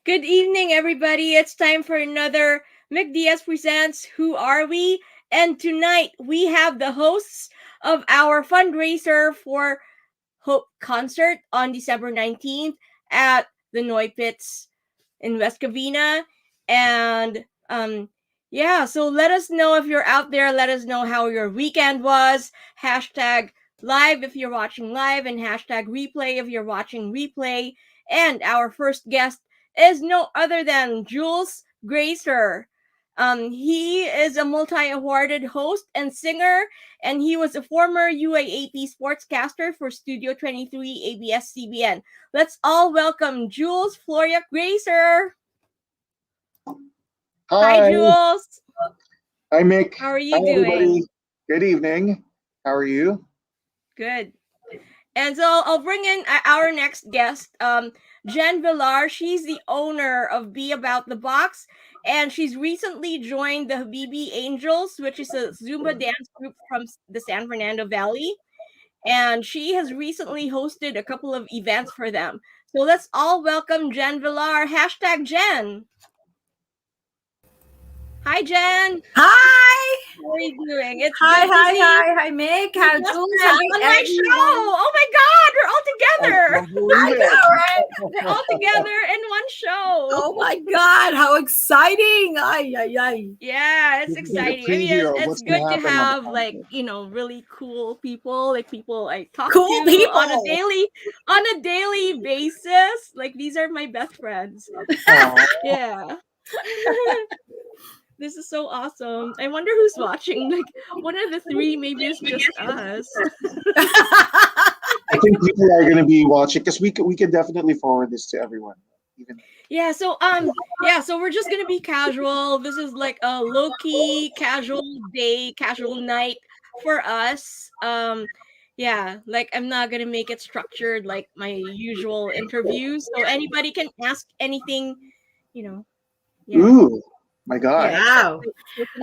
Good evening, everybody. It's time for another micdiazpresents Who Are We? And tonight we have the hosts of our fundraiser for Hope concert on December 19th at the Noypitz in West Covina. And so let us know if you're out there. Let us know how your weekend was. Hashtag live if you're watching live, and hashtag replay if you're watching replay. And our first guest is no other than Jules Gracer. He is a multi-awarded host and singer, and he was a former UAAP sportscaster for Studio 23 ABS-CBN. Let's all welcome Jules Floria Gracer. Hi, Jules. Hi, Mick. How are you Hi, doing? everybody. Good evening. How are you? Good. And so I'll bring in our next guest, Jen Villarre. She's the owner of Be About the Box, and she's recently joined the Habibi Angels, which is a Zumba dance group from the San Fernando Valley. And she has recently hosted a couple of events for them. So let's all welcome Jen Villarre. Hashtag Jen. Hi, Jen. Hi. How are you doing? It's Hi, Mick. How Jules? On my show. Oh my God, we're all together. I know, right? We're all together in one show. Oh my God, how exciting! Ay. Yeah, it's This is exciting. a I mean, preview of it's what's good gonna to happen on the have really cool people, like people I talk Cool to people. on a daily basis. Like these are my best friends. Aw. Yeah. This is so awesome. I wonder who's watching. Like one of the three, maybe it's just us. I think people are going to be watching because we could definitely forward this to everyone. Even Yeah, so we're just gonna be casual. This is like a low-key casual day, casual night for us. Like I'm not gonna make it structured like my usual interviews. So anybody can ask anything, you know. Yeah. Ooh, my God! Wow.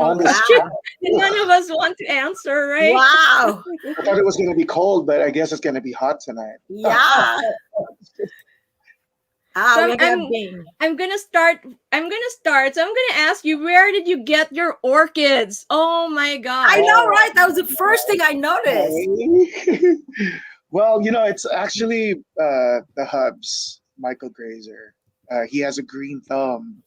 On the Question spot. none of us want to answer, right? Wow. I thought it was going to be cold, but I guess it's going to be hot tonight. Yeah. So We got Bing. I'm gonna start. So I'm gonna ask you, where did you get your orchids? Oh my God! I know, right? That was the first thing I noticed. Well, it's actually the Hub's Michael Grazer. He has a green thumb.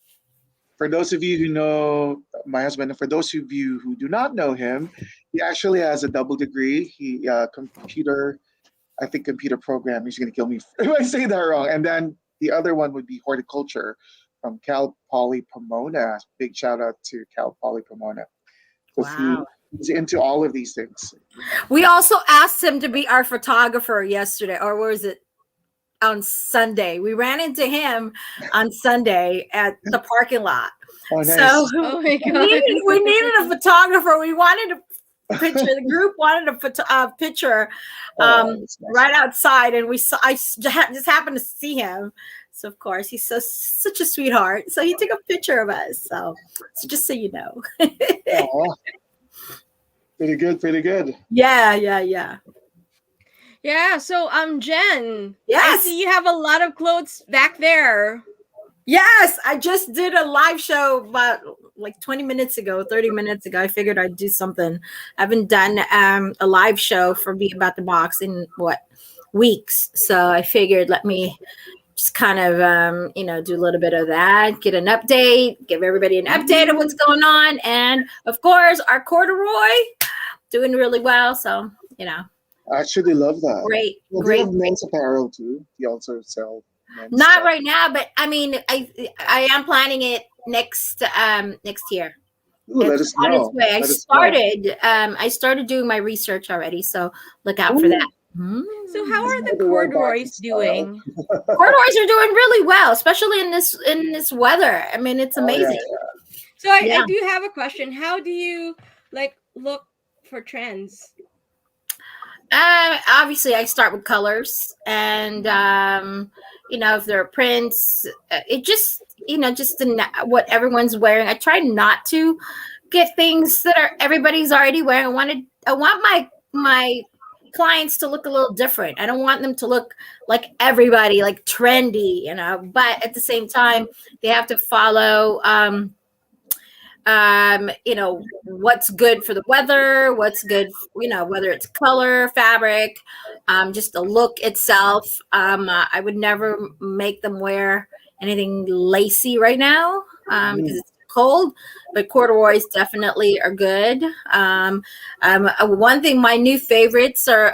For those of you who know my husband, and for those of you who do not know him, he actually has a double degree. He computer program. He's going to kill me if I say that wrong. And then the other one would be horticulture from Cal Poly Pomona. Big shout out to Cal Poly Pomona. Wow. He's into all of these things. We also asked him to be our photographer yesterday, or was it on Sunday? We ran into him on Sunday at the parking lot. Oh, nice. So Oh my God! we needed a photographer. We wanted a picture. The group wanted a picture That's nice. right outside, and I just happened to see him. So of course he's such a sweetheart. So he took a picture of us. So just so you know. Aw. Pretty good. Yeah. Yeah. So Yes. Jen. I see you have a lot of clothes back there. Yes, I just did a live show about like 30 minutes ago. I figured I'd do something. I haven't done a live show for Be About the Box in weeks. So I figured let me just kind of do a little bit of that, get an update, give everybody an update of what's going on. And of course, our corduroy doing really well. So, I actually love that. Great. They have men's apparel too. You also sell men's Not stuff. right now, but I mean, I am planning it next year. Ooh, let us On know. its way. I started doing my research already, so look out for that. So how are the corduroys doing? Corduroys are doing really well, especially in this weather. I mean, it's amazing. So I do have a question. How do you look for trends? Obviously, I start with colors, and if there are prints, it just what everyone's wearing. I try not to get things that everybody's already wearing. I want my clients to look a little different. I don't want them to look like everybody, like trendy, you know, but at the same time, they have to follow, you know, what's good for the weather, what's good, you know, whether it's color, fabric, just the look itself. I would never make them wear anything lacy right now because it's cold, but corduroys definitely are good. One thing, my new favorites are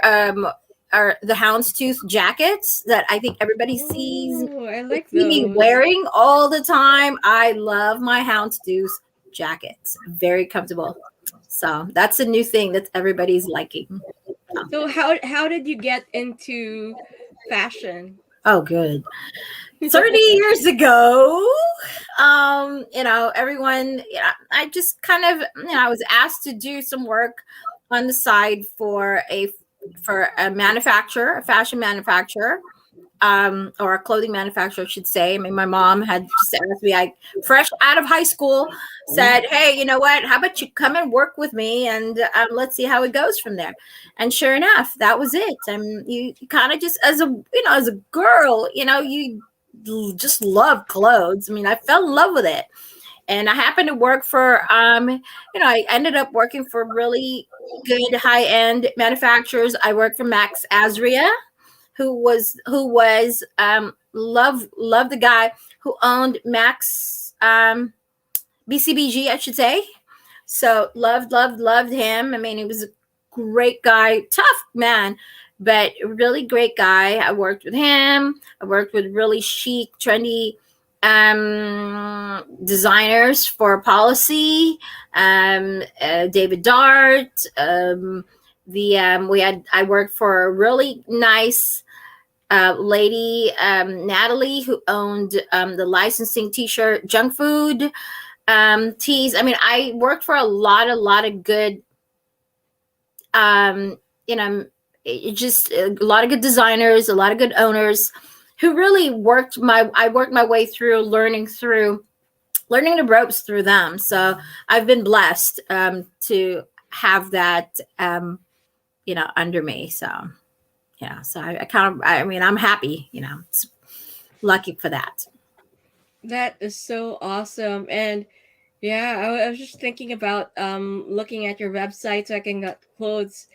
the houndstooth jackets that I think everybody sees. Ooh, I like see me those. wearing all the time. I love my houndstooth jackets, very comfortable. So that's a new thing that everybody's liking. So how did you get into fashion? Oh, good. 30 years ago, you know, everyone, yeah, I just kind of, you know, I was asked to do some work on the side for a manufacturer, a fashion manufacturer, or a clothing manufacturer, I should say. I mean, my mom had just asked me, I fresh out of high school, said, "Hey, you know what? How about you come and work with me, and let's see how it goes from there." And sure enough, that was it. You kind of just, as a girl, you know, you just love clothes. I mean, I fell in love with it. And I happened to work for, you know, I ended up working for really good high-end manufacturers. I worked for Max Azria, who was love the guy who owned Max BCBG, I should say. So loved him. I mean, he was a great guy, tough man, but really great guy. I worked with him. I worked with really chic, trendy designers for policy, David Dart. I worked for a really nice lady, Natalie, who owned the licensing t-shirt junk food tees. I mean, I worked for a lot of good, you know, just a lot of good designers, a lot of good owners who really I worked my way through learning the ropes through them. So I've been blessed to have that, you know, under me. So, yeah, so I mean, I'm happy, you know, it's lucky for that. That is so awesome. And yeah, I was just thinking about looking at your website so I can get clothes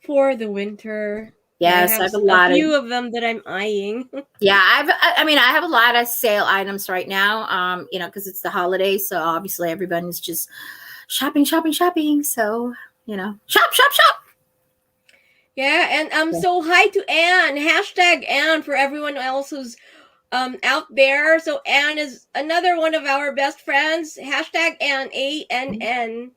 for the winter. Yes, I have a few of them that I'm eyeing. Yeah, I mean, I have a lot of sale items right now, you know, because it's the holidays. So obviously everyone's just shopping. So, you know, shop. Yeah, and so hi to Anne. Hashtag Anne for everyone else who's out there. So Anne is another one of our best friends. Hashtag Anne, ANN.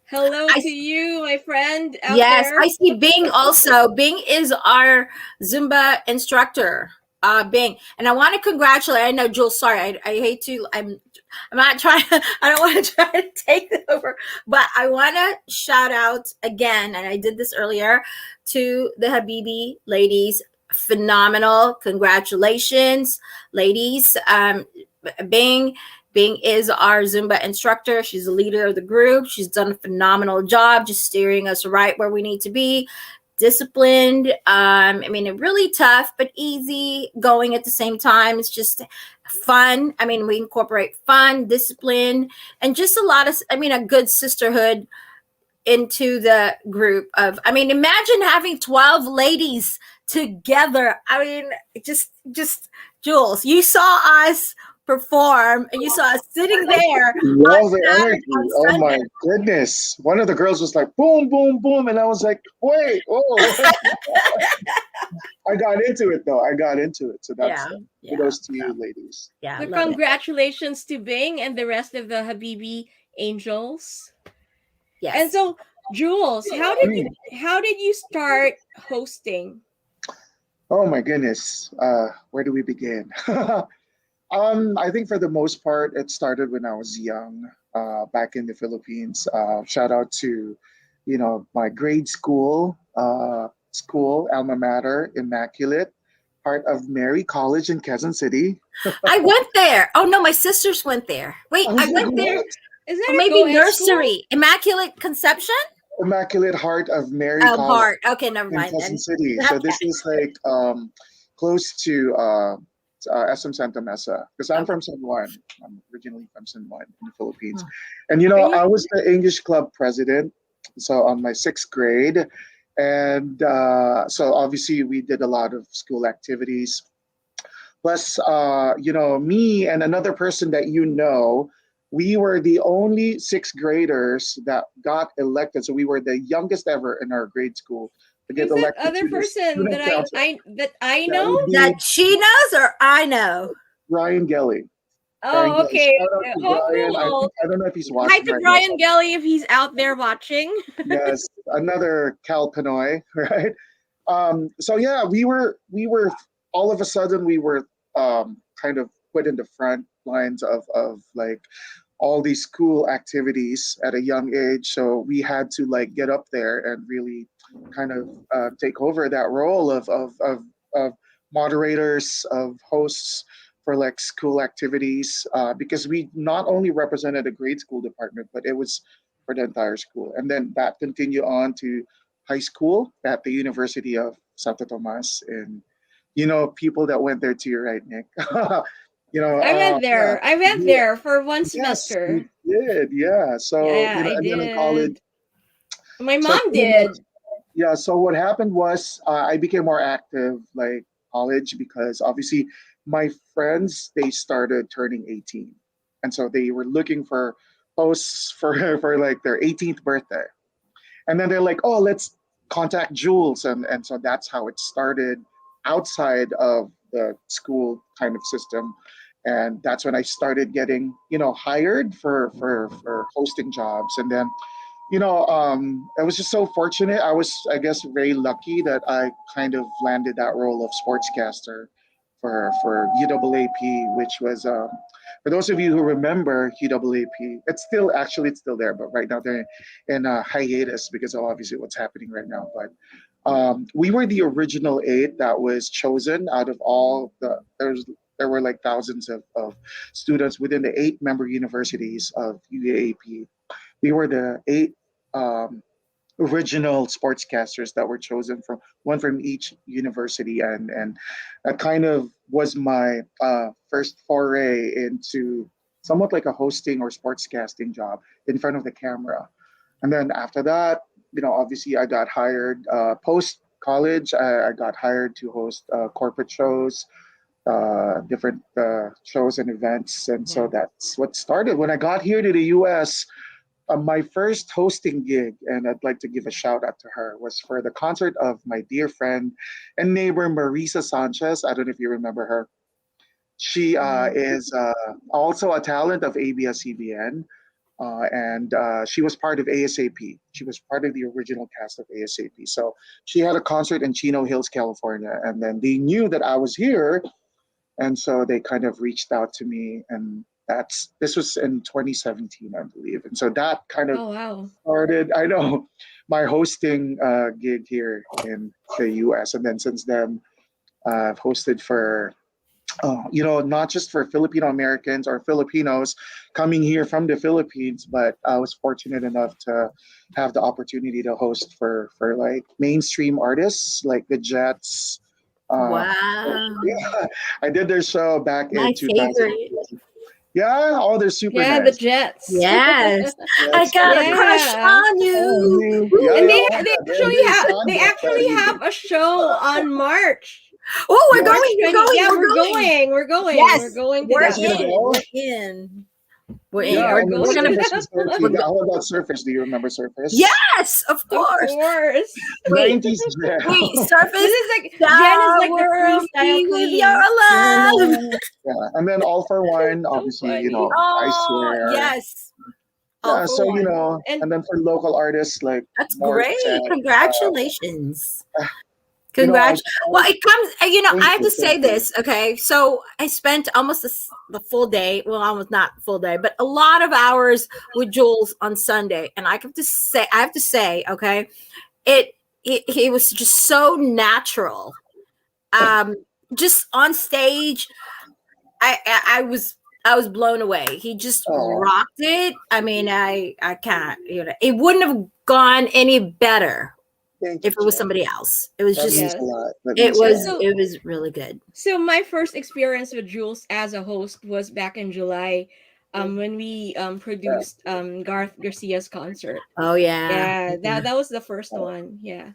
Hello to you, my friend out there. I see Bing also. Bing is our Zumba instructor. Bing. And I want to congratulate, I know, Jules, sorry, I hate to, I'm not trying, I don't want to try to take it over, but I want to shout out again, and I did this earlier, to the Habibi ladies. Phenomenal. Congratulations, ladies. Bing is our Zumba instructor. She's the leader of the group. She's done a phenomenal job just steering us right where we need to be. Disciplined. I mean, really tough, but easy going at the same time. It's just fun. I mean, we incorporate fun, discipline, and just a good sisterhood into the group of, I mean, imagine having 12 ladies together. I mean, just Jules, you saw us perform and you saw us sitting there. Love the energy. Oh my goodness. One of the girls was like, boom, boom, boom. And I was like, wait, oh. I got into it though. So that's kudos to you ladies. Yeah. So congratulations to Bing and the rest of the Habibi Angels. Yes. And so Jules, how did you start hosting? Oh my goodness. Where do we begin? I think for the most part, it started when I was young, back in the Philippines. Shout out to, you know, my grade school, alma mater, Immaculate, part of Mary College in Quezon City. I went there. Oh no, my sisters went there. Wait, I went there. Is that maybe nursery? School? Immaculate Conception? Immaculate Heart of Mary Oh, College Bart. Okay, never in mind Quezon then. City. So this is like close to SM Santa Mesa, because I'm from San Juan. I'm originally from San Juan in the Philippines. And Are I you? was the English club president. So on my sixth grade. And so obviously we did a lot of school activities. Plus, me and another person that we were the only sixth graders that got elected. So we were the youngest ever in our grade school to get Who's that elected other to the person that student council. I That know? would be That she knows or I know? Brian Gelly. Brian Oh, Gelly. okay. Shout out to Oh, Brian. cool. I don't know if he's Hi watching to right now. Brian Gelly if he's out there watching. Yes, another Cal Pinoy, right? So yeah, we were all of a sudden we were kind of put in the front lines of like all these school activities at a young age. So we had to like get up there and really kind of take over that role of moderators, of hosts for like school activities, because we not only represented a grade school department, but it was for the entire school. And then that continued on to high school at the University of Santo Tomas. And people that went there too, right, Nick? I went Yeah, there. I went yeah, there for one yes, you semester. did, yeah. So Yeah, I and then in college. did. My So mom pretty much, did. yeah. So what happened was I became more active like college, because obviously my friends, they started turning 18, and so they were looking for hosts for for like their 18th birthday. And then they're like, oh, let's contact Jules. And so that's how it started outside of the school kind of system. And that's when I started getting, hired for hosting jobs. And then, I was just so fortunate. I was, I guess, very lucky that I kind of landed that role of sportscaster for UAAP, which was for those of you who remember UAAP, it's still there, but right now they're in a hiatus because of obviously what's happening right now. But we were the original eight that was chosen out of all there were like thousands of students within the eight-member universities of UAAP. We were the eight um, original sportscasters that were chosen from one from each university, and that kind of was my first foray into somewhat like a hosting or sportscasting job in front of the camera. And then after that, obviously I got hired post college. I got hired to host corporate shows, different shows and events, and so that's what started when I got here to the US. My first hosting gig, and I'd like to give a shout out to her, was for the concert of my dear friend and neighbor Marisa Sanchez. I don't know if you remember her. She is also a talent of ABS-CBN, and she was part of ASAP. She was part of the original cast of ASAP. So she had a concert in Chino Hills, California, and then they knew that I was here, and so they kind of reached out to me, and this was in 2017, I believe. And so that kind of Oh wow. started, I know, my hosting gig here in the US. And then since then, I've hosted for not just for Filipino Americans or Filipinos coming here from the Philippines, but I was fortunate enough to have the opportunity to host for like mainstream artists like the Jets. Wow. Yeah, I did their show back My in 2000. favorite. Yeah, oh, they're super Yeah, the nice. Jets. Yes. I Jets, got a yeah. crush Yeah. on Oh, you. you, yeah, And yeah, Woo. oh, yeah, they they're actually have a show on March. Oh, we're Yes. going. We're 20. going. Yeah, We're we're going. going. We're going. We're Yes, going to we're You guys that gonna in. show. go? We're in. We're We in. Yeah, are and then We're going gonna. to Surface that is there We're too. one. Yeah, how about Surface? Do you remember Surface? Yes, of Of course. course. Wait, 90s jam. wait. Surface. This is like Jen is like the Shower freestyle me with queen. your love. Yeah, and then All for One, So obviously, funny. I Oh, swear. yes. All Yeah, for so one. And and then for local artists like That's Morset, great. Congratulations. you know, I, Congrats. Well, I it comes, I thank have to you, thank say you. this, okay? So I spent almost the full day, well, almost not full day, but a lot of hours with Jules on Sunday. And I have to say, okay, it was just so natural. Um, just on stage, I was I was blown away. He just rocked it. I mean, I can't, it wouldn't have gone any better if it was somebody else. It was just it was really good. So my first experience with Jules as a host was back in July, when we produced Garth Garcia's concert. Oh yeah. That was the first one. Yeah.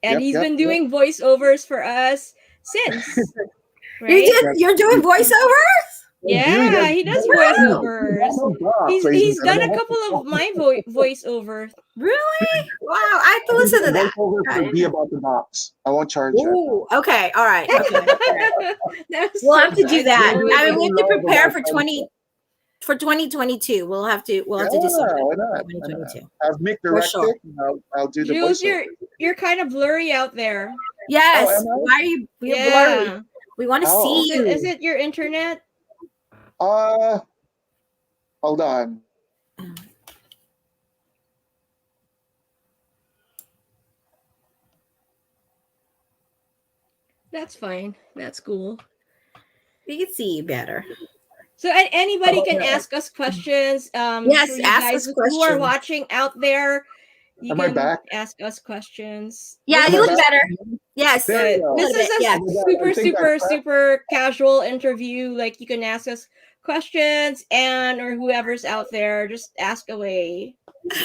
And he's been doing voiceovers for us since. Right? You're doing voiceovers? Yeah, he does voiceovers. He's done a couple of my voiceovers. Really? Wow, I have to listen to that. Be about the box. I won't charge you. Ooh, okay, all right. Okay. We'll have to do that. I mean, we have to prepare for 2022. We'll have to do something. Why not? 2022. Have Mick direct it. I'll do the Jules, voiceover. you're kind of blurry out there. Yes. Why are you blurry? We want to see you. Is it your internet? Hold on. That's fine. That's cool. We can see you better. So anybody can ask us questions. Yes, ask us questions. Who are watching out there, you Am can I back? ask us questions. Yeah, you look better. Yes. This is a super casual interview. Like, you can ask us questions, or whoever's out there, just ask away.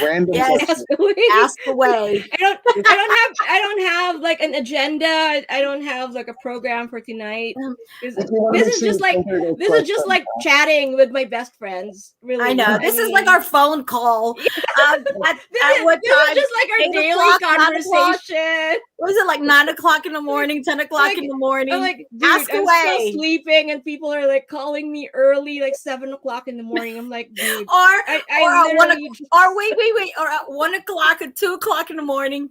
Random ask away. I don't have like an agenda. I don't have like a program for tonight. This is just like chatting with my best friends. Really, I know. This is like our phone call. At what time? This is just like our daily conversation. What is it, like 9 o'clock in the morning, 10 o'clock in the morning? I'm like, dude, ask I'm away. still sleeping, and people are like calling me early, like 7 o'clock in the morning. I'm like, dude, wait, or at 1 o'clock or 2 o'clock in the morning.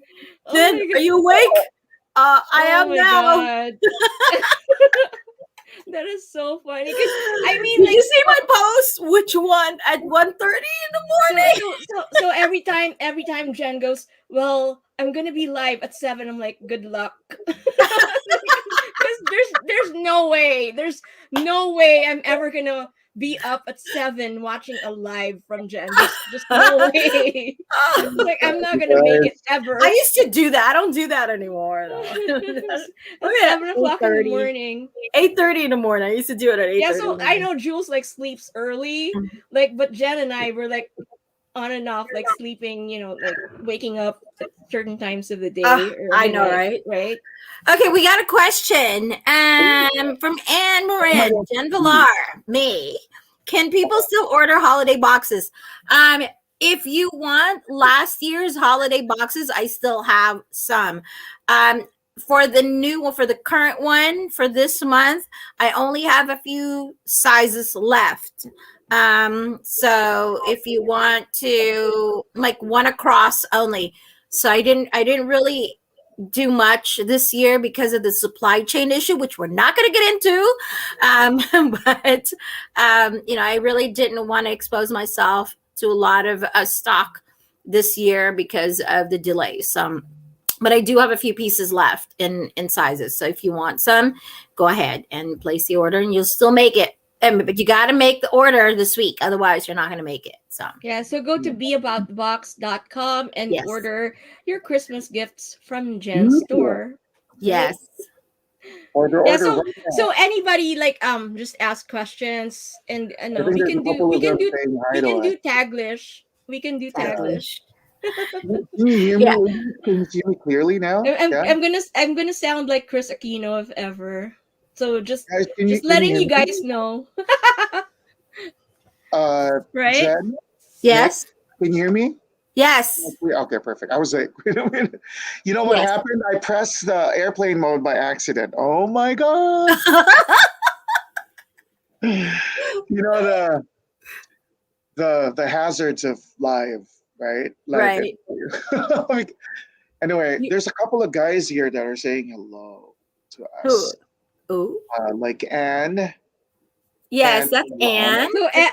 Then are you awake? I am now. That is so funny. I mean, did you see my post? Which one? At 1:30 in the morning. So every time Jen goes, well, I'm gonna be live at 7. I'm like, good luck. Because there's no way I'm ever gonna be up at 7 watching a live from Jen. Just no way. Like, I'm not gonna make it ever. I used to do that. I don't do that anymore though. 7 o'clock in the morning. 8:30 in the morning. I used to do it at 8:30. Yeah, so I know Jules like sleeps early, but Jen and I were like on and off, like sleeping, like waking up at certain times of the day. I know, right? Right. Okay, we got a question from Anne Morin, Jen Villarre, me. Can people still order holiday boxes? If you want last year's holiday boxes, I still have some. For the new one, for the current one, for this month, I only have a few sizes left. So if you want to, like, one across only. So I didn't really do much this year because of the supply chain issue, which we're not going to get into. But I really didn't want to expose myself to a lot of stock this year because of the delays. But I do have a few pieces left in sizes. So if you want some, go ahead and place the order, and you'll still make it. But you got to make the order this week. Otherwise, you're not going to make it. So go to beaboutthebox.com and order your Christmas gifts from Jen's store. Yes. Order. So anybody, like, just ask questions, and we can do Taglish. We can do Taglish. Can you see me clearly now? I'm gonna sound like Chris Aquino if ever. So just letting you guys know. Right? Jen? Yes. Can you hear me? Yes. Okay, perfect. I was like, wait a minute. You know what happened? I pressed the airplane mode by accident. Oh my god. The hazards of live, right? Right. Anyway, there's a couple of guys here that are saying hello to us. Who? Like Anne. Yes, that's Anne.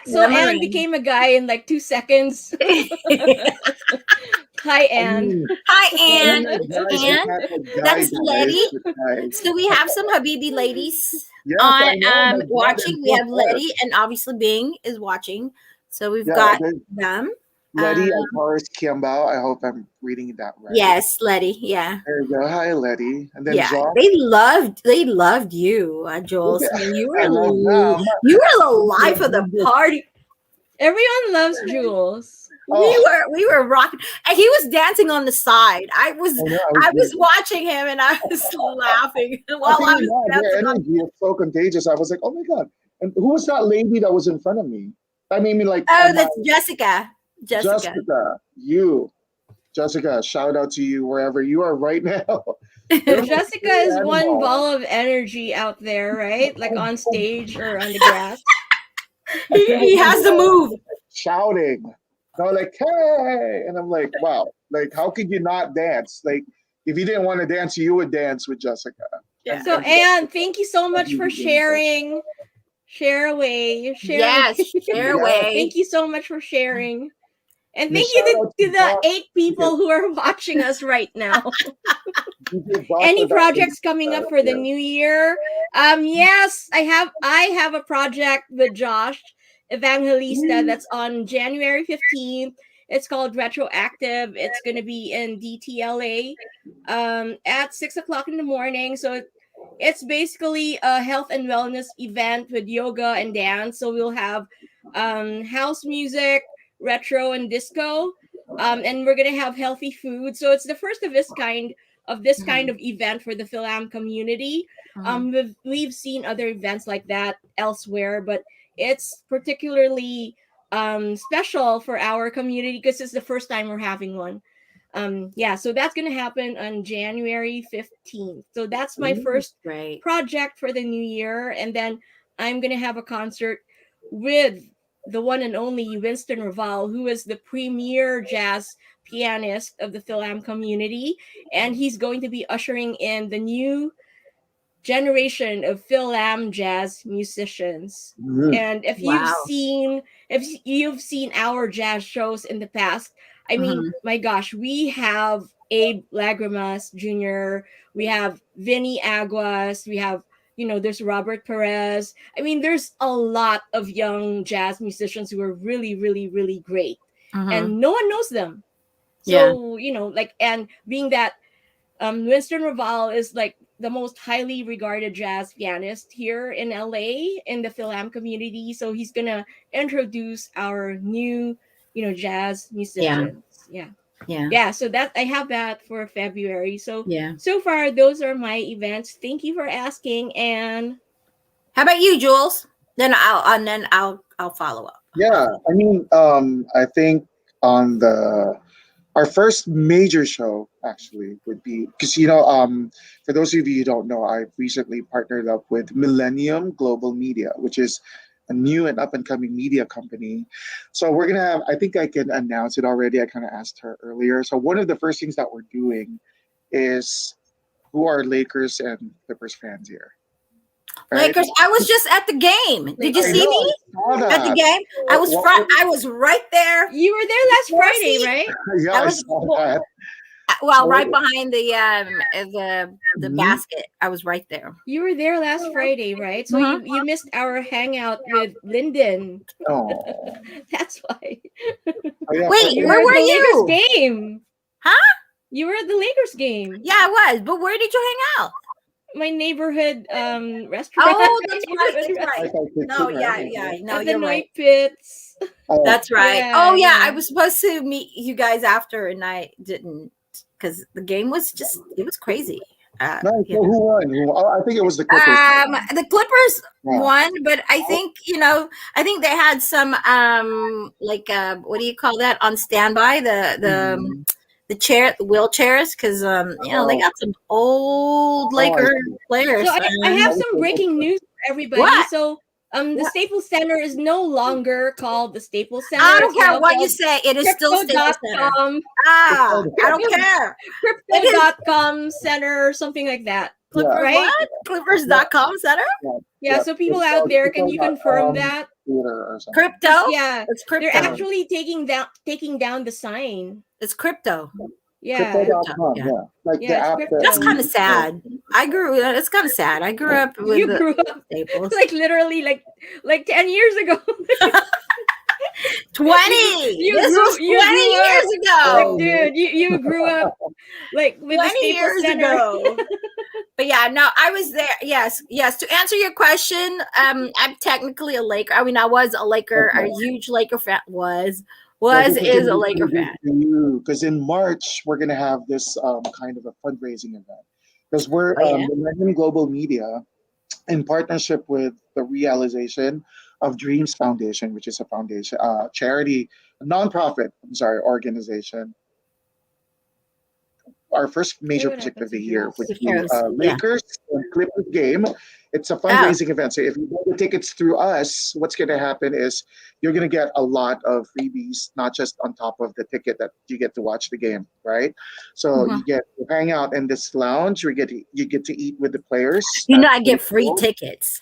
So Anne became a guy in like 2 seconds. Hi, Anne. Hi, Anne. Guys, It's we Anne. can't put That's guys, Letty. guys. So we have some Habibi ladies Yes, on I know. My God, watching. and We have so far. Letty, and obviously Bing is watching. So we've Yeah, got there's them. Letty Alvarez Kiambao. I hope I'm reading that right. Yes, Letty. Yeah. There you go. Hi, Letty. And then Yeah, Josh. they loved you, Jules. I mean, I love them. you were the life of the party. Everyone loves Jules. Oh. We were rocking, and he was dancing on the side. I know, was watching him, and I was laughing while I was Their dancing. energy is so contagious. I was like, oh my God. And who was that lady that was in front of me? I mean, like, Oh, that's Jessica. Jessica, Jessica, shout out to you wherever you are right now. Jessica is one ball of energy out there, right? Like on stage or on the grass. He has the move. Shouting. They're like, hey. And I'm like, wow. Like, how could you not dance? Like, if you didn't want to dance, you would dance with Jessica. Yeah. So, Anne, thank you so much for sharing. Share away. Yes, share away. Thank you so much for sharing. And thank you to the 8 people who are watching us right now. Any projects coming up for the new year? Yes, I have a project with Josh Evangelista that's on January 15th. It's called Retroactive. It's going to be in DTLA at 6 o'clock in the morning. So it's basically a health and wellness event with yoga and dance. So we'll have house music, retro and disco, and we're gonna have healthy food. So it's the first of this kind of event for the Fil-Am community. We've seen other events like that elsewhere, but it's particularly special for our community because it's the first time we're having one. So that's gonna happen on January 15th. So that's my first project for the new year, and then I'm gonna have a concert with the one and only Winston Raval, who is the premier jazz pianist of the Fil-Am community, and he's going to be ushering in the new generation of Fil-Am jazz musicians. And if you've seen our jazz shows in the past, I mean, my gosh, we have Abe Lagrimas Jr., we have Vinny Aguas, we have, there's Robert Perez. I mean, there's a lot of young jazz musicians who are really, really, really great. And no one knows them. So, and being that Winston Raval is like the most highly regarded jazz pianist here in LA in the Fil-Am community. So he's going to introduce our new, jazz musicians. Yeah. So that I have that for February. So so far those are my events. Thank you for asking. And how about you, Jules? Then I'll follow up. Yeah, I mean, I think on our first major show actually would be because for those of you who don't know, I've recently partnered up with Millennium Global Media, which is a new and up and coming media company. So we're gonna have, I think I can announce it already. I kind of asked her earlier. So one of the first things that we're doing is who are Lakers and Clippers fans here? Right? Lakers. I was just at the game. Did you see me at the game? I was right there. You were there last Friday, right? Yeah, I saw that. Well, right behind the basket. I was right there. You were there last Friday, right? So you missed our hangout with Lyndon. Oh. That's why. Wait, where were you? Lakers game. Huh? You were at the Lakers game. Yeah, I was. But where did you hang out? My neighborhood restaurant. Oh, that's right. No, no, at you're the right. Noypitz. That's right. Yeah, I was supposed to meet you guys after, and I didn't because the game was it was crazy. So who won? I think it was the Clippers. The Clippers won, but I think I think they had some what do you call that on standby the wheelchairs because they got some old Laker players. So I have some breaking news for everybody. What? So the Staples Center is no longer called the Staples Center. I don't care what you say. It is still Staples Center. I don't care. Crypto.com Center or something like that. Right? What? Clippers.com Center? Yeah, so people out there, can you confirm that? Crypto? Yeah. It's crypto. They're actually taking down the sign. It's crypto. Yeah. Crypto.com, Yeah. yeah. Like the Yeah, it's app. crypto. That's kind of sad. It's kind of sad. I grew up with You the grew up staples. like literally like 10 years ago. 20. You This grew- was 20 you grew up. years ago. Like, dude, you grew up like with the 20 Staples years Center. ago. But yeah, no, I was there. Yes. To answer your question, I'm technically a Laker. I mean, I was a Laker, a huge Laker fan. Is a Laker fan. Because in March we're gonna have this kind of a fundraising event. Because we're Oh, yeah? the Legend Global Media, in partnership with the Realization of Dreams Foundation, which is a foundation, charity, nonprofit, organization. Our first major What project of happens the if year you would lose? be Yeah. Lakers and Clippers game. It's a fundraising event. So if you buy the tickets through us, what's going to happen is you're going to get a lot of freebies, not just on top of the ticket that you get to watch the game, right? So you get to hang out in this lounge. You get to eat with the players. I get free tickets.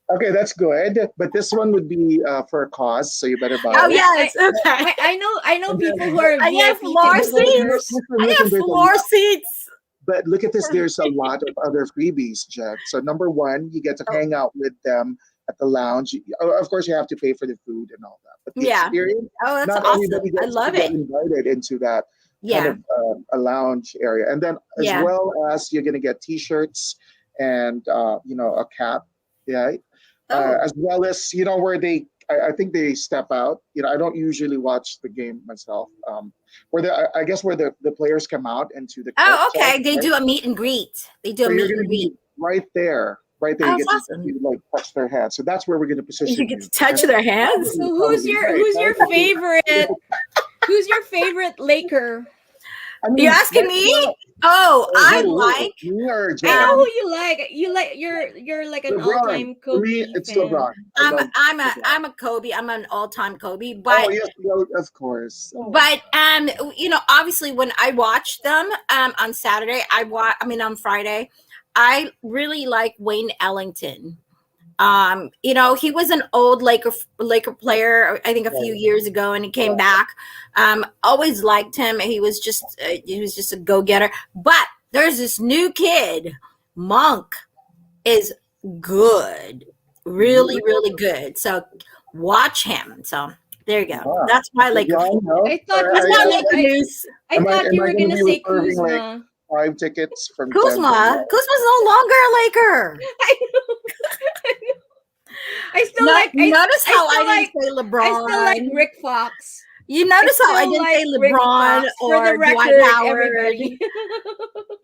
Okay, that's good. But this one would be for a cause, so you better buy Oh it. yes, okay. I know people who are I get VIP floor ticket holders. seats. I get floor seats. But look at this, there's a lot of other freebies, Jet. So number one, you get to hang out with them at the lounge. Of course, you have to pay for the food and all that. But the experience, Oh, that's not awesome. everybody I gets love to get it. invited into that kind of a lounge area. And then as well as you're going to get T-shirts and, a cap, yeah. As well as, where I think they step out. I don't usually watch the game myself. Where the players come out into the. Oh, okay. They do a meet and greet. They do a meet and greet right there. Oh, You get awesome. to like touch their hands. So that's where we're going to position. You get to touch their hands. So who's your favorite? Who's your favorite Laker? You asking me? I like. I know who you like. You're like an LeBron. all-time Kobe For me, it's fan. LeBron. I'm a Kobe. I'm an all-time Kobe. But yes, of course. But obviously when I watched them on Saturday, on Friday, I really like Wayne Ellington. He was an old Laker player, I think a few years ago, and he came back. Always liked him. He was just a go-getter. But there's this new kid, Monk, is good, really, really good. So watch him. So there you go. Wow. That's my Laker. I thought you were gonna say Kuzma. 5 tickets from Kuzma's no longer a Laker. I know. I still notice how I didn't say LeBron. I still like Rick Fox. You notice how I didn't say LeBron or Dwight Howard.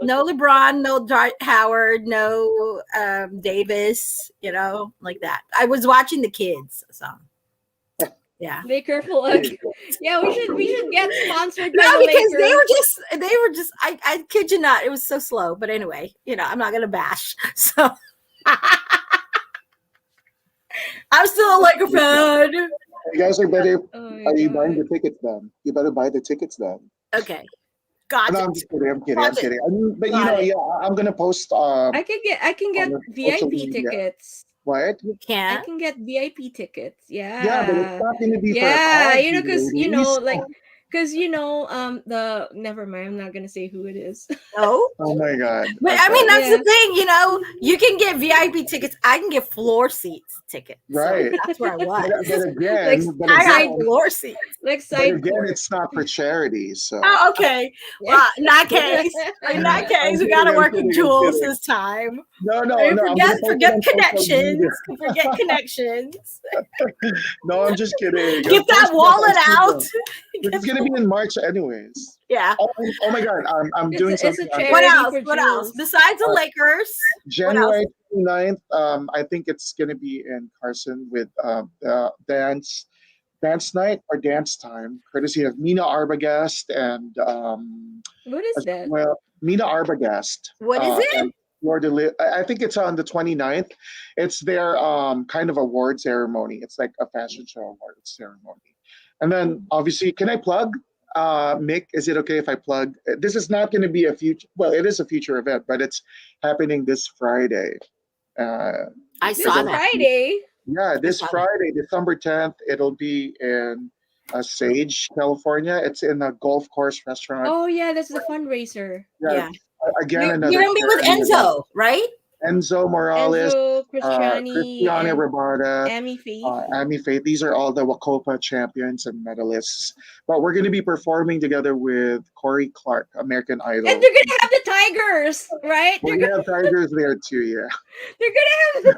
No LeBron, no Dwight Howard, no Davis. Like that. I was watching the kids, so yeah. Be careful. Yeah, we should get sponsored. No, by because Lakers. they were just. I kid you not, it was so slow. But anyway, I'm not gonna bash. So. I'm still a Laker fan. You guys are better. Are you buying the tickets then? You better buy the tickets then. Okay. Gotcha. No, I'm just kidding. I'm kidding. But I'm gonna post. I can get VIP tickets. What? You can? I can get VIP tickets. Yeah. Yeah, but it's not gonna be. Yeah, because the never mind. I'm not gonna say who it is. Oh. Oh my god. But I mean, that's the thing. You can get VIP tickets. I can get floor seats tickets. Right. So that's where I was. But again, I got floor seats. Like side. But again, it's not for charity. So. Oh, okay. Well, in that case, we gotta work with Jules this time. No. Forget connections. Forget connections. No, I'm just kidding. Get that wallet out. It's gonna be in March, anyways. Yeah. Oh my god, I'm doing something. What else? Besides the Lakers? January 29th, I think it's gonna be in Carson with the dance night or dance time, courtesy of Mina Arbogast and what is that? Well, Mina Arbogast. What is it? I think it's on the 29th. It's their kind of award ceremony. It's like a fashion show award ceremony. And then obviously, can I plug? Mick, is it okay if I plug? This is not going to be it is a future event, but it's happening this Friday. I saw that. Friday. Yeah, this Friday, December 10th, it'll be in Sage, California. It's in a golf course restaurant. Oh yeah, that's the fundraiser. Yeah. Again, You're another gonna be with charity event. Enzo, right? Enzo Morales, Enzo, Cristiani, Cristiane and Rabada, Amy Faith. Amy Faith. These are all the Wacopa champions and medalists. But we're going to be performing together with Corey Clark, American Idol. And they're gonna have the Tigers, right? We're going to have Tigers there too, yeah. They're gonna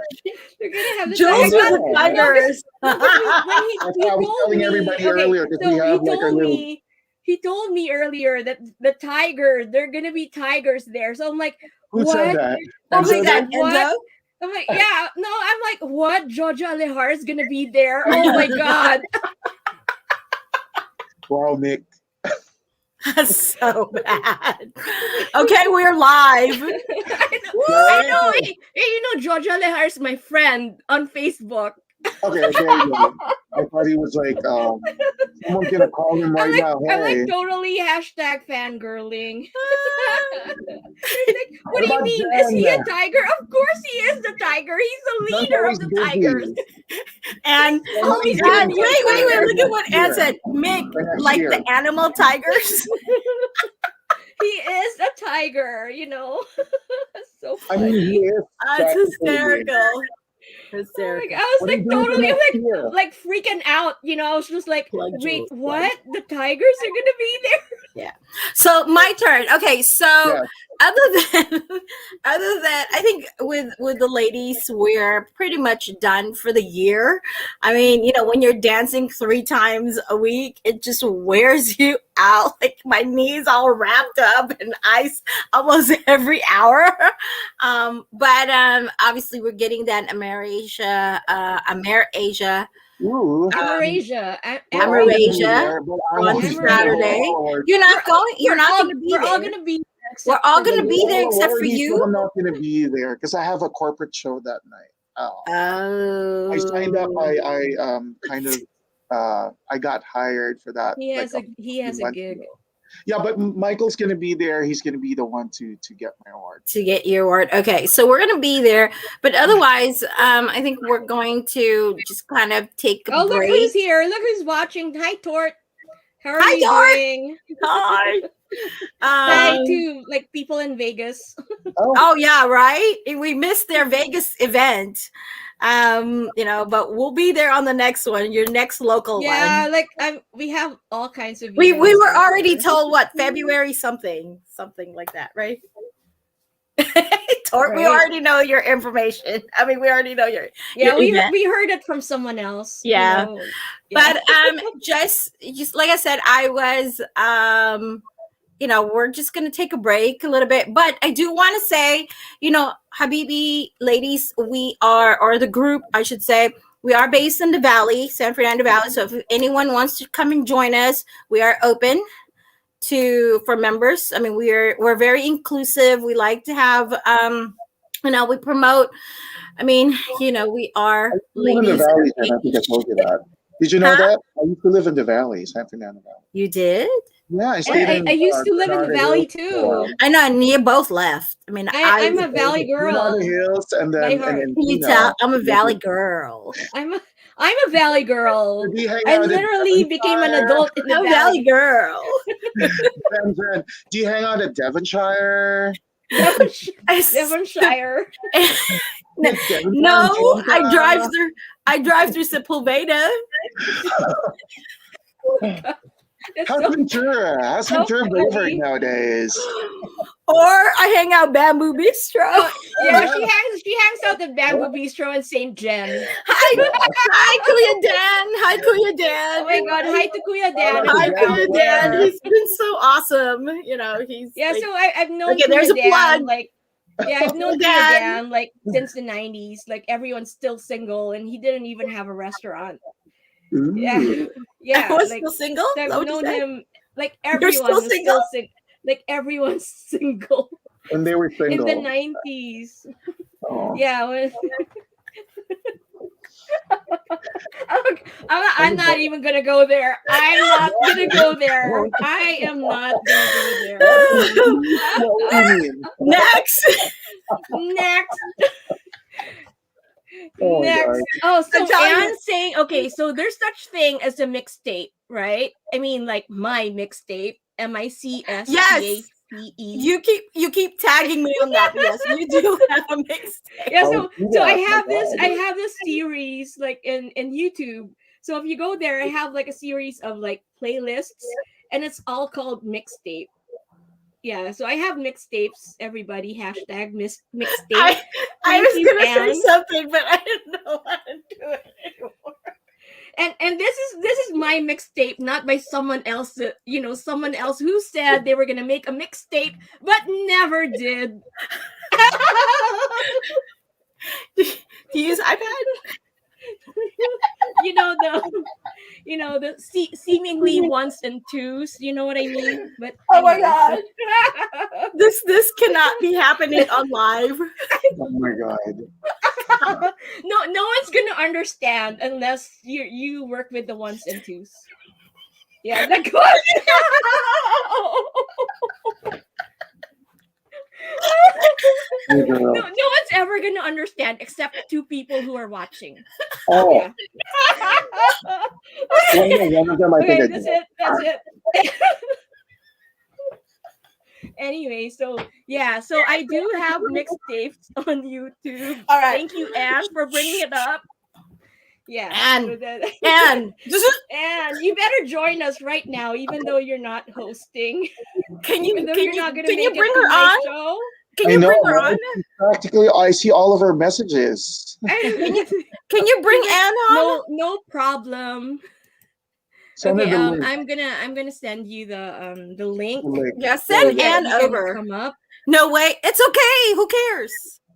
have the Jules Tigers. with the Tigers. When That's he what I was told telling me, everybody okay, earlier, because so we have he like a told little... me, he told me earlier that the Tigers, they're gonna be Tigers there. So I'm like, Who what? said that? Oh Who's my that, god, what? Enzo? I'm like, yeah, no, I'm like, what? Georgia Alejara is gonna be there. Oh my god. Wow, Mick. That's so bad. Okay, we're live. I know. Hey, you know, Georgia Alejara is my friend on Facebook. Okay, there you go. I thought he was like, someone's going to call him right now. I'm Hey. like totally hashtag fangirling. Like, what do you about mean? Is he a Jen? tiger? Of course he is the tiger. He's the Jen's leader of always the busy. Tigers. And Oh my God, God. wait, look at what Ann said. Mick, like the animal tigers. He is a tiger, you know. So I funny. mean, he is. That's hysterical. Oh my Hysterical. God, I was What are like you doing for totally next year? like freaking out, you know. I was just like, Plug wait, Jules, plug. what? The Tigers are gonna be there? So my turn. Okay, so Yeah. other than I think with the ladies, we're pretty much done for the year. I mean, you know, when you're dancing 3 times a week, it just wears you out. Like my knees all wrapped up in ice almost every hour. But obviously we're getting that AmerAsia Ooh. Amerasia. AmerAsia on Saturday. You're not going. You're not going to be We're all there. gonna be. We're all going to be there except for you. I'm not going to be there because I have a corporate show that night. Oh. Oh. I signed up. I kind of I got hired for that. He has like, a months gig. ago. Yeah, but Michael's going to be there. He's going to be the one to get my award. To get your award. Okay, so we're going to be there, but otherwise, I think we're going to just kind of take a Oh, look break. who's here! Look who's watching. Hi, Tort. How are Hi, you Tort. doing? Hi. Hi to like people in Vegas. Oh yeah, right. We missed their Vegas event. You know, but we'll be there on the next one, your next local Yeah, one. like we have all kinds of. We events were this already year. told what February something like that, right? Tort, we Right. already know your information. I mean, we already know your Yeah, your we event. we heard it from someone else. you Yeah. know. Yeah. But just like I said, I was you know, we're just gonna take a break a little bit. But I do want to say, you know, Habibi ladies, we are, or the group, I should say, we are based in the Valley, San Fernando Valley. So if anyone wants to come and join us, we are open for members. I mean, we're very inclusive. We like to have you know, we promote. I mean, you know, we are I live in the ladies. Valley, and I think I told you that. Did you know Huh? that? I used to live in the Valley, San Fernando Valley. You did? Yeah, I stayed in. I used to live in the Granada Valley Hills for- too. I know, and you both left. I mean, I'm a Valley girl. Granada Hills, and By then, heart. and then Can you tell? I'm a Valley girl. I'm a Valley girl. Do you hang I out at literally became an adult in the I'm a Valley. Valley girl. Devonshire? Do you hang out at Devonshire? Devonshire. No, I drive through Sepulveda. That's How's so- Ventura? How's so Ventura funny. Boulevard nowadays? Or I hang out Bamboo Bistro. Yeah, she hangs out at Bamboo Bistro in St. Jen. Hi, Kuya Dan. Hi, Kuya Dan. Oh my god, hi to Kuya Dan. Hi, Dan. Kuya Dan. He's been so awesome. You know, he's Yeah, like, so I've known Okay, Kuya there's a Dan, plug. like I've known Kuya Dan. Dan like since the 90s. Like everyone's still single and he didn't even have a restaurant. Ooh. Yeah. Yeah. I was like still single. so Is that I've what you known said? him like You're everyone still was single? still like everyone's single When they were in single. the 90s. Oh. Yeah, when I'm not even gonna go there. I'm not gonna go there. I am not gonna go there. What do you mean? Next. Next. Oh, Next. God. Oh, so I'm telling you. Anne's saying, okay, so there's such thing as a mixtape. right? I mean, like my mixtape, MICSTAPE. You keep tagging me on that. Yes, you do have a mixtape. Yeah, Oh, so I yeah, have my this God. I have this series like in YouTube. So if you go there, I have like a series of like playlists, and it's all called mixtape. Yeah, so I have mixtapes. Everybody hashtag mixtape. I Thank was you, gonna Anne. say something, but I didn't know how to do it anymore. And this is my mixtape, not by someone else. Someone else who said they were gonna make a mixtape but never did. Do you use iPad? The seemingly ones and twos. You know what I mean? But Oh my anyway, God. This cannot be happening on live. Oh my God. no one's gonna understand unless you work with the ones and twos. Yeah, the question. No one's ever gonna understand except two people who are watching. Oh, Yeah. one of them I think Okay, I that's did. it. That's it. Anyway, so I do have mixtapes on YouTube. All right. Thank you, Anne, for bringing it up. Yeah. And you better join us right now, even though you're not hosting. can you Even though can you're you not gonna can you make bring it her to my on? show. Can you bring her right? on? Practically, I see all of her messages. Can you bring Anne on? No problem. Send her Okay, the link. I'm gonna send you the link. The link. Yeah, send so Anne you can over. Come up. No way. It's okay. Who cares?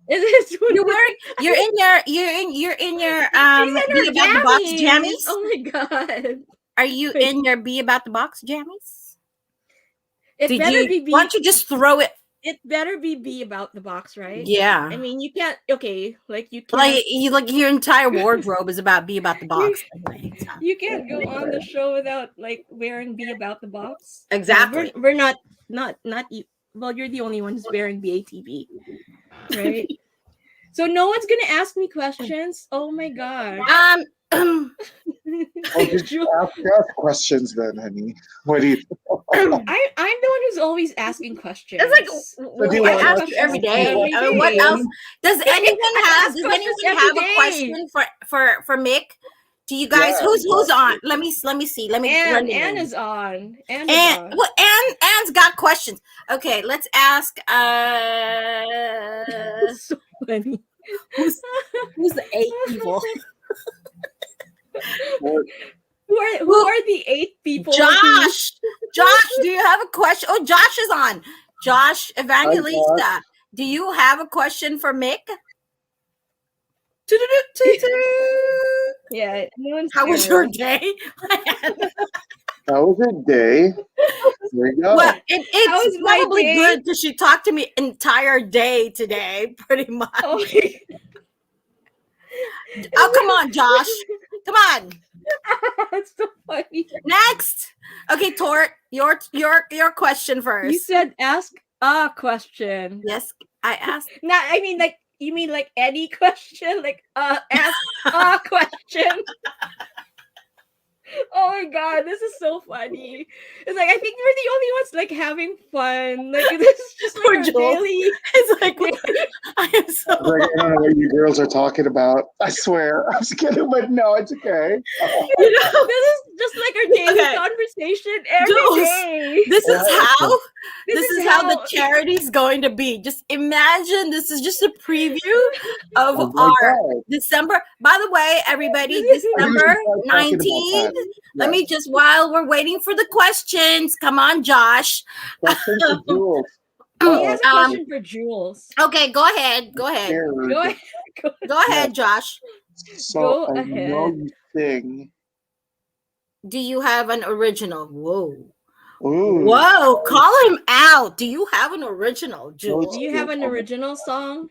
You're wearing. You're in your. You're in your. Be about the box jammies. Oh my God. Are you in your be about the box jammies? It better be. Why don't you just throw it? It better be about the box, right? Yeah. I mean, you can't. Okay, like you can't. Like your entire wardrobe is about be about the box. You can't go on the show without like wearing be about the box. Exactly. We're not. Well, you're the only one who's wearing BATB, right? So no one's gonna ask me questions. Oh my God. Oh, just ask questions then, honey. What do you think? I'm the one who's always asking questions. It's like do I you ask want- you every day. every I mean, what day. else? Does anyone ask have questions a every question for Mick? Do you guys? Yeah, who's on? Let me see. Let me. run the Anne name. is on. Anne Anne's got questions. Okay, let's ask. So funny. Who's the 8 people? Who are the 8 people? Josh, do you have a question? Oh, Josh is on. Josh Evangelista, do you have a question for Mick? Yeah, no one's How was your day? How was your day? There you go. Well, How was it's my probably day? good because she talked to me entire day today, pretty much. Oh, Come on, Josh. Come on. that's so funny. Next. Okay, Tort, your question first. You said ask a question. Yes, I asked. Not, I mean, like, you mean like any question? Like, ask a question. Oh my God, this is so funny. It's like I think we're the only ones like having fun. Like this is just like Poor our Joel. daily. It's like I am so. I don't know what you girls are talking about. I swear. I'm just kidding, but no, it's okay. This is just like our daily conversation every Jules, day. This is how This is how the charity's going to be. Just imagine this is just a preview of Oh my our God. December. By the way, everybody, December 19th. Let me just, while we're waiting for the questions, come on, Josh. Question for Jules. He has a question for Jules. Okay, go ahead. Go ahead. Go ahead, Josh. So Go I ahead. know you sing. Do you have an original? Whoa. Ooh. Whoa, call him out. Do you have an original, Jules? Do you have an original song?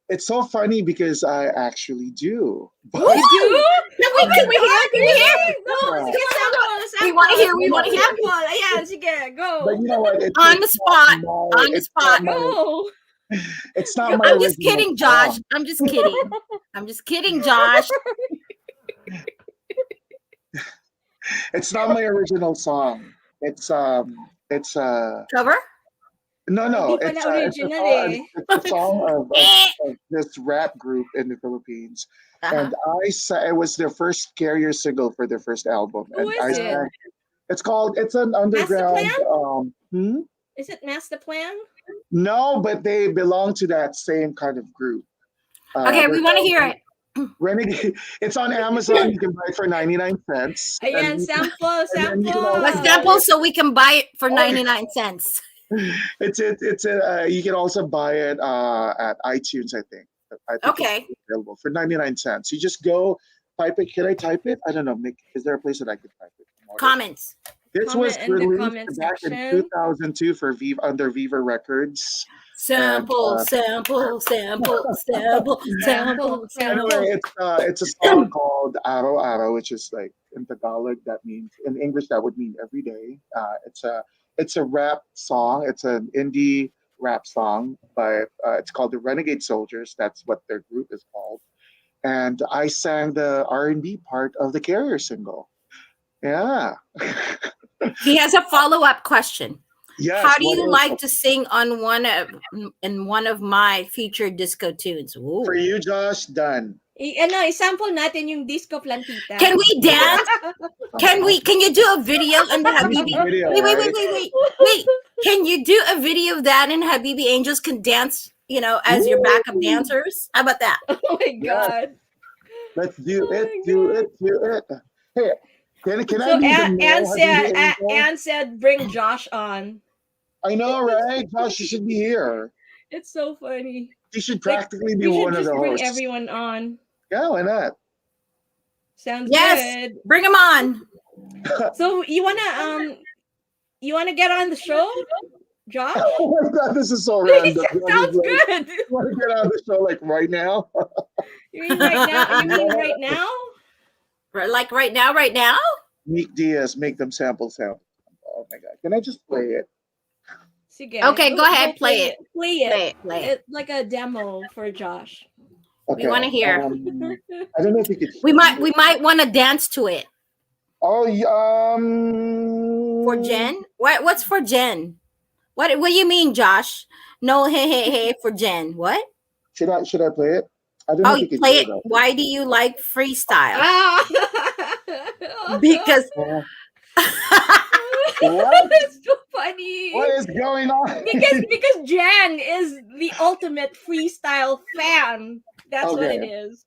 It's so funny because I actually do. But You do? Can we hear? No, Yeah. We want to hear. We want to hear. Yeah, sige, go. But you know what? It's On the spot. not On the it's spot. not my- Go. It's not my I'm just original kidding, Josh. song. I'm just kidding. I'm just kidding, Josh. It's not my original song. It's Cover? no. Hindi pa na It's a original song. eh. It's a song of this rap group in the Philippines, Uh-huh. and it was their first carrier single for their first album, Who and is I it? sang. It's an Master underground. Plan? Is it Master Plan? No, but they belong to that same kind of group. Okay, we They're want to called hear it. Renegade. It's on Amazon. You can buy it for 99 cents. Ayan, And sample, then you can sample. Let's also sample so we can buy it for 99 cents. you can also buy it at iTunes, I think. Okay. It's available for 99 cents. You just go type it. Can I type it? I don't know. Is there a place that I can type it? Comments. This Comment was in the released comment back in section. 2002 for under Viva Records. Sample, And, sample, sample, sample, sample, sample. Anyway, it's a song called Araw Araw, which is like in Tagalog that means in English that would mean every day. It's a rap song. It's an indie rap song by it's called the Renegade Soldiers. That's what their group is called. And I sang the R&B part of the Carrier single. Yeah. He has a follow-up question. Yes. How do you like to sing on one of my featured disco tunes? Ooh. For you, Josh, done. I-sample natin yung Disco Plantita. Can we dance? Can you do a video on the Habibi? Wait. Can you do a video of that and Habibi Angels can dance, as your backup dancers? How about that? Oh my God. Let's do it. Hey, can So I be the male Anne said, bring Josh on. I know, right? Josh, you should be here. It's so funny. You should practically be We should one of just the bring hosts. everyone on. Yeah, why not? Sounds Yes. good. Bring them on. So you wanna get on the show, Josh? Oh my God, this is so random. Sounds good. You want to get on the show like right now? You mean right now? You mean right now? Like right now? Meek Diaz, make them sample. Oh my God, can I just play it? Sige. Okay, go ahead, play it. Play it. Play it. It's like a demo for Josh. Okay. We want to hear. I don't know if you could. We might want to dance to it. Oh, For Jen? What's for Jen? What do you mean, Josh? No, hey for Jen. What? Should I play it? I don't know if you You can play hear it. that. Why do you like freestyle? Ah! Because What? That's so funny. What is going on? Because Jan is the ultimate freestyle fan. That's what it is.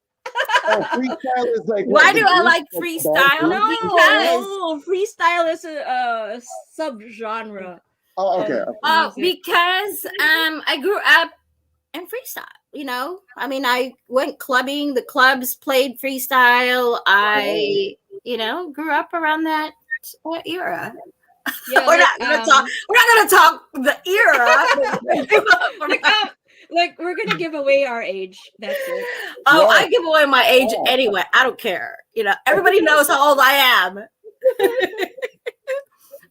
Oh, freestyle is like. why what, do the I beat? like Like freestyle? that beat? No, freestyle is a subgenre. Oh, okay. Oh, because I grew up in freestyle. I mean, I went clubbing, the clubs played freestyle. I grew up around that era. Yeah, We're not gonna talk the era. like we're gonna give away our age. That's it. Oh, I give away my age anyway. I don't care. Everybody knows how old I am.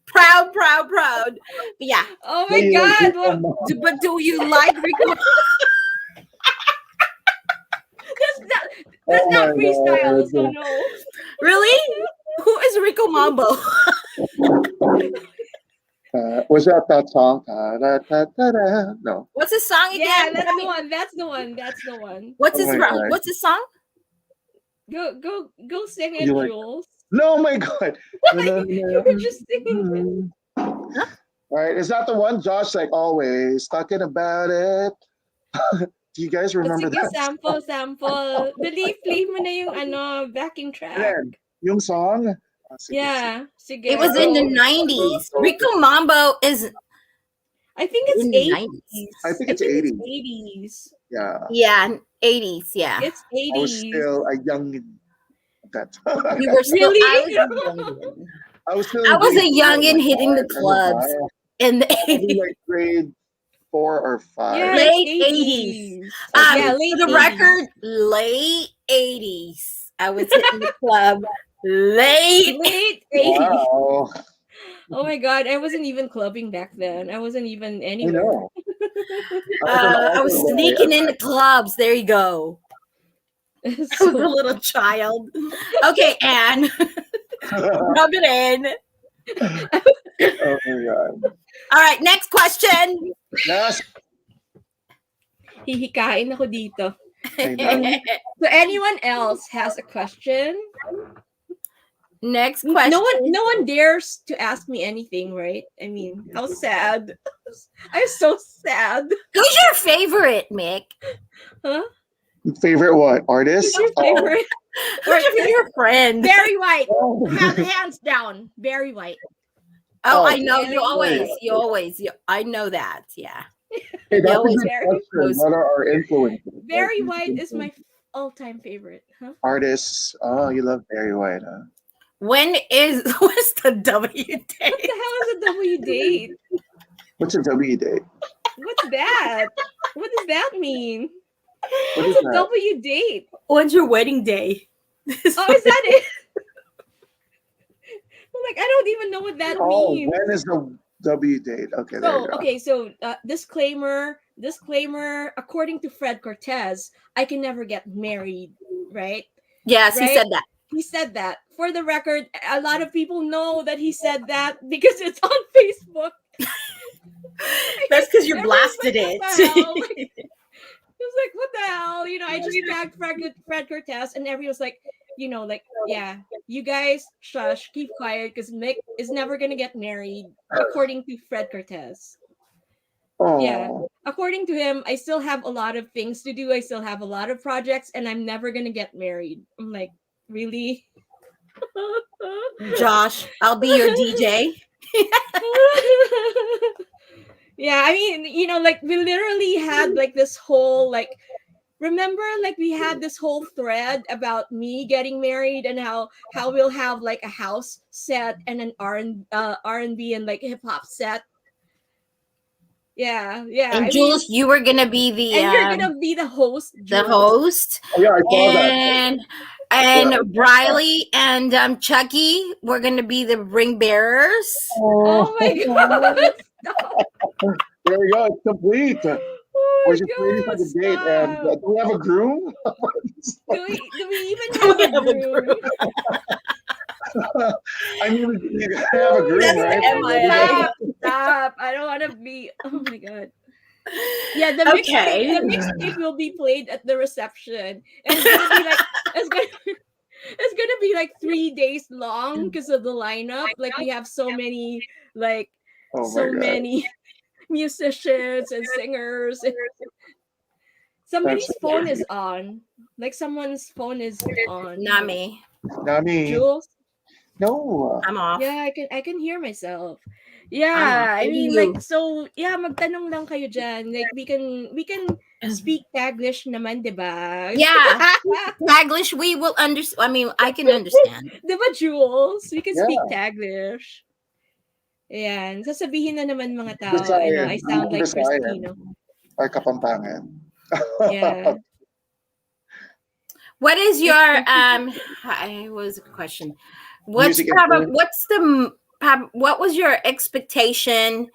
Proud. But yeah. Oh my God! But do you like Rico? That's not freestyle. So no. Really? Who is Rico Mambo? Was that song? No. What's his song again? Yeah, that's the one. What's his Oh my God. What's his song? Go sing it, You like- Jules. No, my God. You were just singing. All right, is that the one? Josh, like always, talking about it. Do you guys remember Sige, that? sample. Play mo na yung backing track. Then, yung song? Sige, Yeah, sige. It was in the 90s. Rico Mambo is I think it's in the 80s. I think it's 80s. 80s. Yeah. 80s, yeah. It's 80s. I was still a youngin at that time. You were still Really? I was a youngin hitting the clubs in the I was 80s. like grade 4 or 5. Yeah, Late it's 80s. late For the 80s. record, late 80s. I was hitting the club late. Late 80s. Wow. Oh my God, I wasn't even clubbing back then. I wasn't even I anywhere. know. I was sneaking in the clubs. There you go. I was a So, little child. Okay, Anne. Rub it in. Oh my god. All right, next question. Yes. Hihikain ako dito. I know. So anyone else has a question? Next question. No one dares to ask me anything, right? I mean, how sad. I'm so sad. Who's your favorite, Mick? Huh? Favorite what? Artist? Who's your favorite? Who's your favorite friend? Barry White. Oh. Hands down. Barry White. Oh, Oh, I know. Barry You always. I know that. Yeah. Hey, that's a always good very question. close. What are our influences? Barry White is my all-time favorite. Huh? Artists. Oh, you love Barry White, huh? What's the W date? What the hell is a W date? What's a W date? What's that? What does that mean? What is What's a that? W date? When's your wedding day? Oh, is that it? I'm like, I don't even know what that Oh, means. when is the W date? Okay, there you go. Okay, so disclaimer. According to Fred Cortez, I can never get married, right? Yes, Right? he said that. He said that. For the record, a lot of people know that he said that because it's on Facebook. That's because you Everyone's blasted like, it. what the hell? Like, it was like, what the hell? I just tagged Fred Cortez, and everyone was like, yeah, you guys, shush, keep quiet, because Mick is never gonna get married, according to Fred Cortez. Oh, Yeah. According to him, I still have a lot of things to do. I still have a lot of projects, and I'm never gonna get married. I'm like, really? Josh, I'll be your DJ. Yeah, I mean, we literally had like this whole remember, we had this whole thread about me getting married and how we'll have like a house set and an R&B and like hip hop set. Yeah. And Jules, you were gonna be the and you're gonna be the host. the Jules. host. Oh, yeah, I saw that. And Briley and Chucky, we're gonna be the ring bearers. Oh my god. Stop. There we go. It's complete. Oh We're my just waiting for God, the date. And stop. do we have a groom? Do we even have a groom? I mean, you gotta have a groom, That's right? Stop. I don't want to be. Oh my god. Yeah, the Okay. mixtape will be played at the reception, and it's gonna be like it's gonna be like 3 days long because of the lineup. Like we have so many Oh so my God. many musicians and singers. Somebody's That's- phone is on. Like someone's phone is on. Not me. Not me. Jules. No. I'm off. Yeah, I can hear myself. Yeah, I mean, you. so yeah, magtanong lang kayo dyan. Like we can speak Taglish naman, diba? Yeah. Taglish, we will understand. I mean, I can understand. Diba, Jules? We can speak Yeah. Taglish. Ayan. Sasabihin na naman mga tao, Visayan. I sound like Visayan. Cristino. Or Kapampangan. Yeah. What is your what was the question? What was your expectation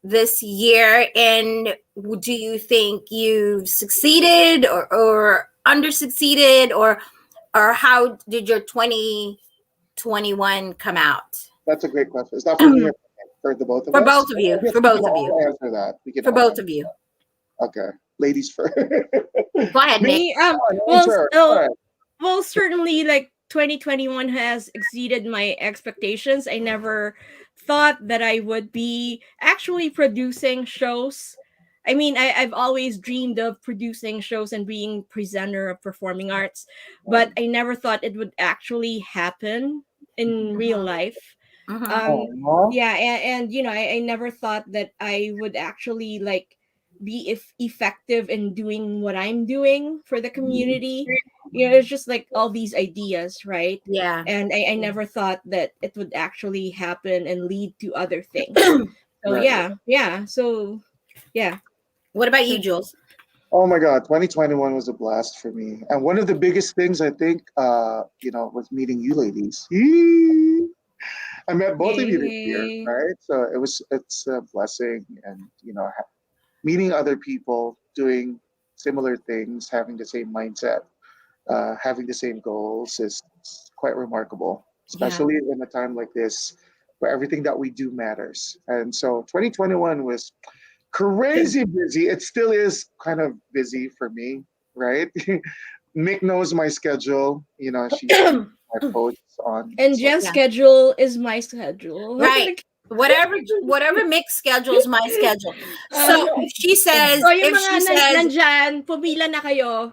this year, and do you think you've succeeded or under succeeded, or how did your 2021 come out? That's a great question. Is that for me or for the both of us? For both of you. Yes, For we both can of all you. answer that. We can For all both answer. of you. Okay. Ladies first. Go ahead, Nick. Me, well, certainly, 2021 has exceeded my expectations. I never thought that I would be actually producing shows. I mean, I've always dreamed of producing shows and being presenter of performing arts, but I never thought it would actually happen in real life. Mhm. Yeah, and I never thought that I would actually be effective in doing what I'm doing for the community. It's just all these ideas, right? Yeah. And I never thought that it would actually happen and lead to other things. So Right. yeah. So yeah. What about you, Jules? Oh my God, 2021 was a blast for me. And one of the biggest things I think, was meeting you ladies. I met both of you this year, Yay. right? So it's a blessing, and meeting other people doing similar things, having the same mindset, having the same goals is quite remarkable. especially in a time like this where everything that we do matters. And so 2021 was crazy busy. It still is kind of busy for me, right? Mick knows my schedule. You know, she my posts on. And So, Jen's schedule is my schedule. Right. Whatever mixed schedule is my schedule. So if she says, so yung if mga she says, nandyan, pumila na kayo.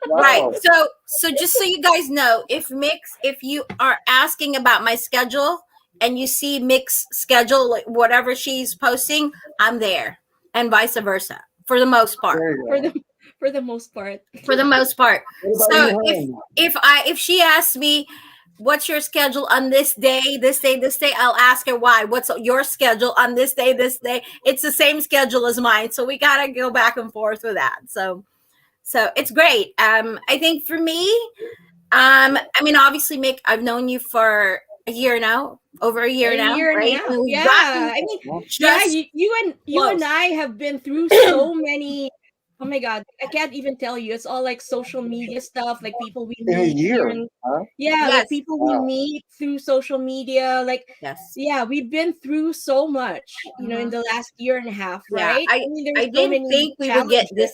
wow. right. So just so you guys know, if you are asking about my schedule and you see Mick's schedule, like whatever she's posting, I'm there, and vice versa for the most part. There you go. For the most part. For the most part. What So about you, Helen? if she asks me, what's your schedule on this day, this day, this day, I'll ask her why. What's your schedule on this day, this day? It's the same schedule as mine. So we gotta go back and forth with that. So it's great. I think for me, I mean, obviously, Mick, I've known you for a year now, over a year now, right? Now. We've Yeah, gotten I mean, just you close. and I have been through so many. Oh my God, I can't even tell you. It's all like social media stuff, like people we In a meet. year, And, huh? yeah, Yes. like people we Wow. meet through social media. Like, yes. yeah, we've been through so much, you know, in the last year and a half, Yeah, right? I mean, there's I so didn't many think we would get this.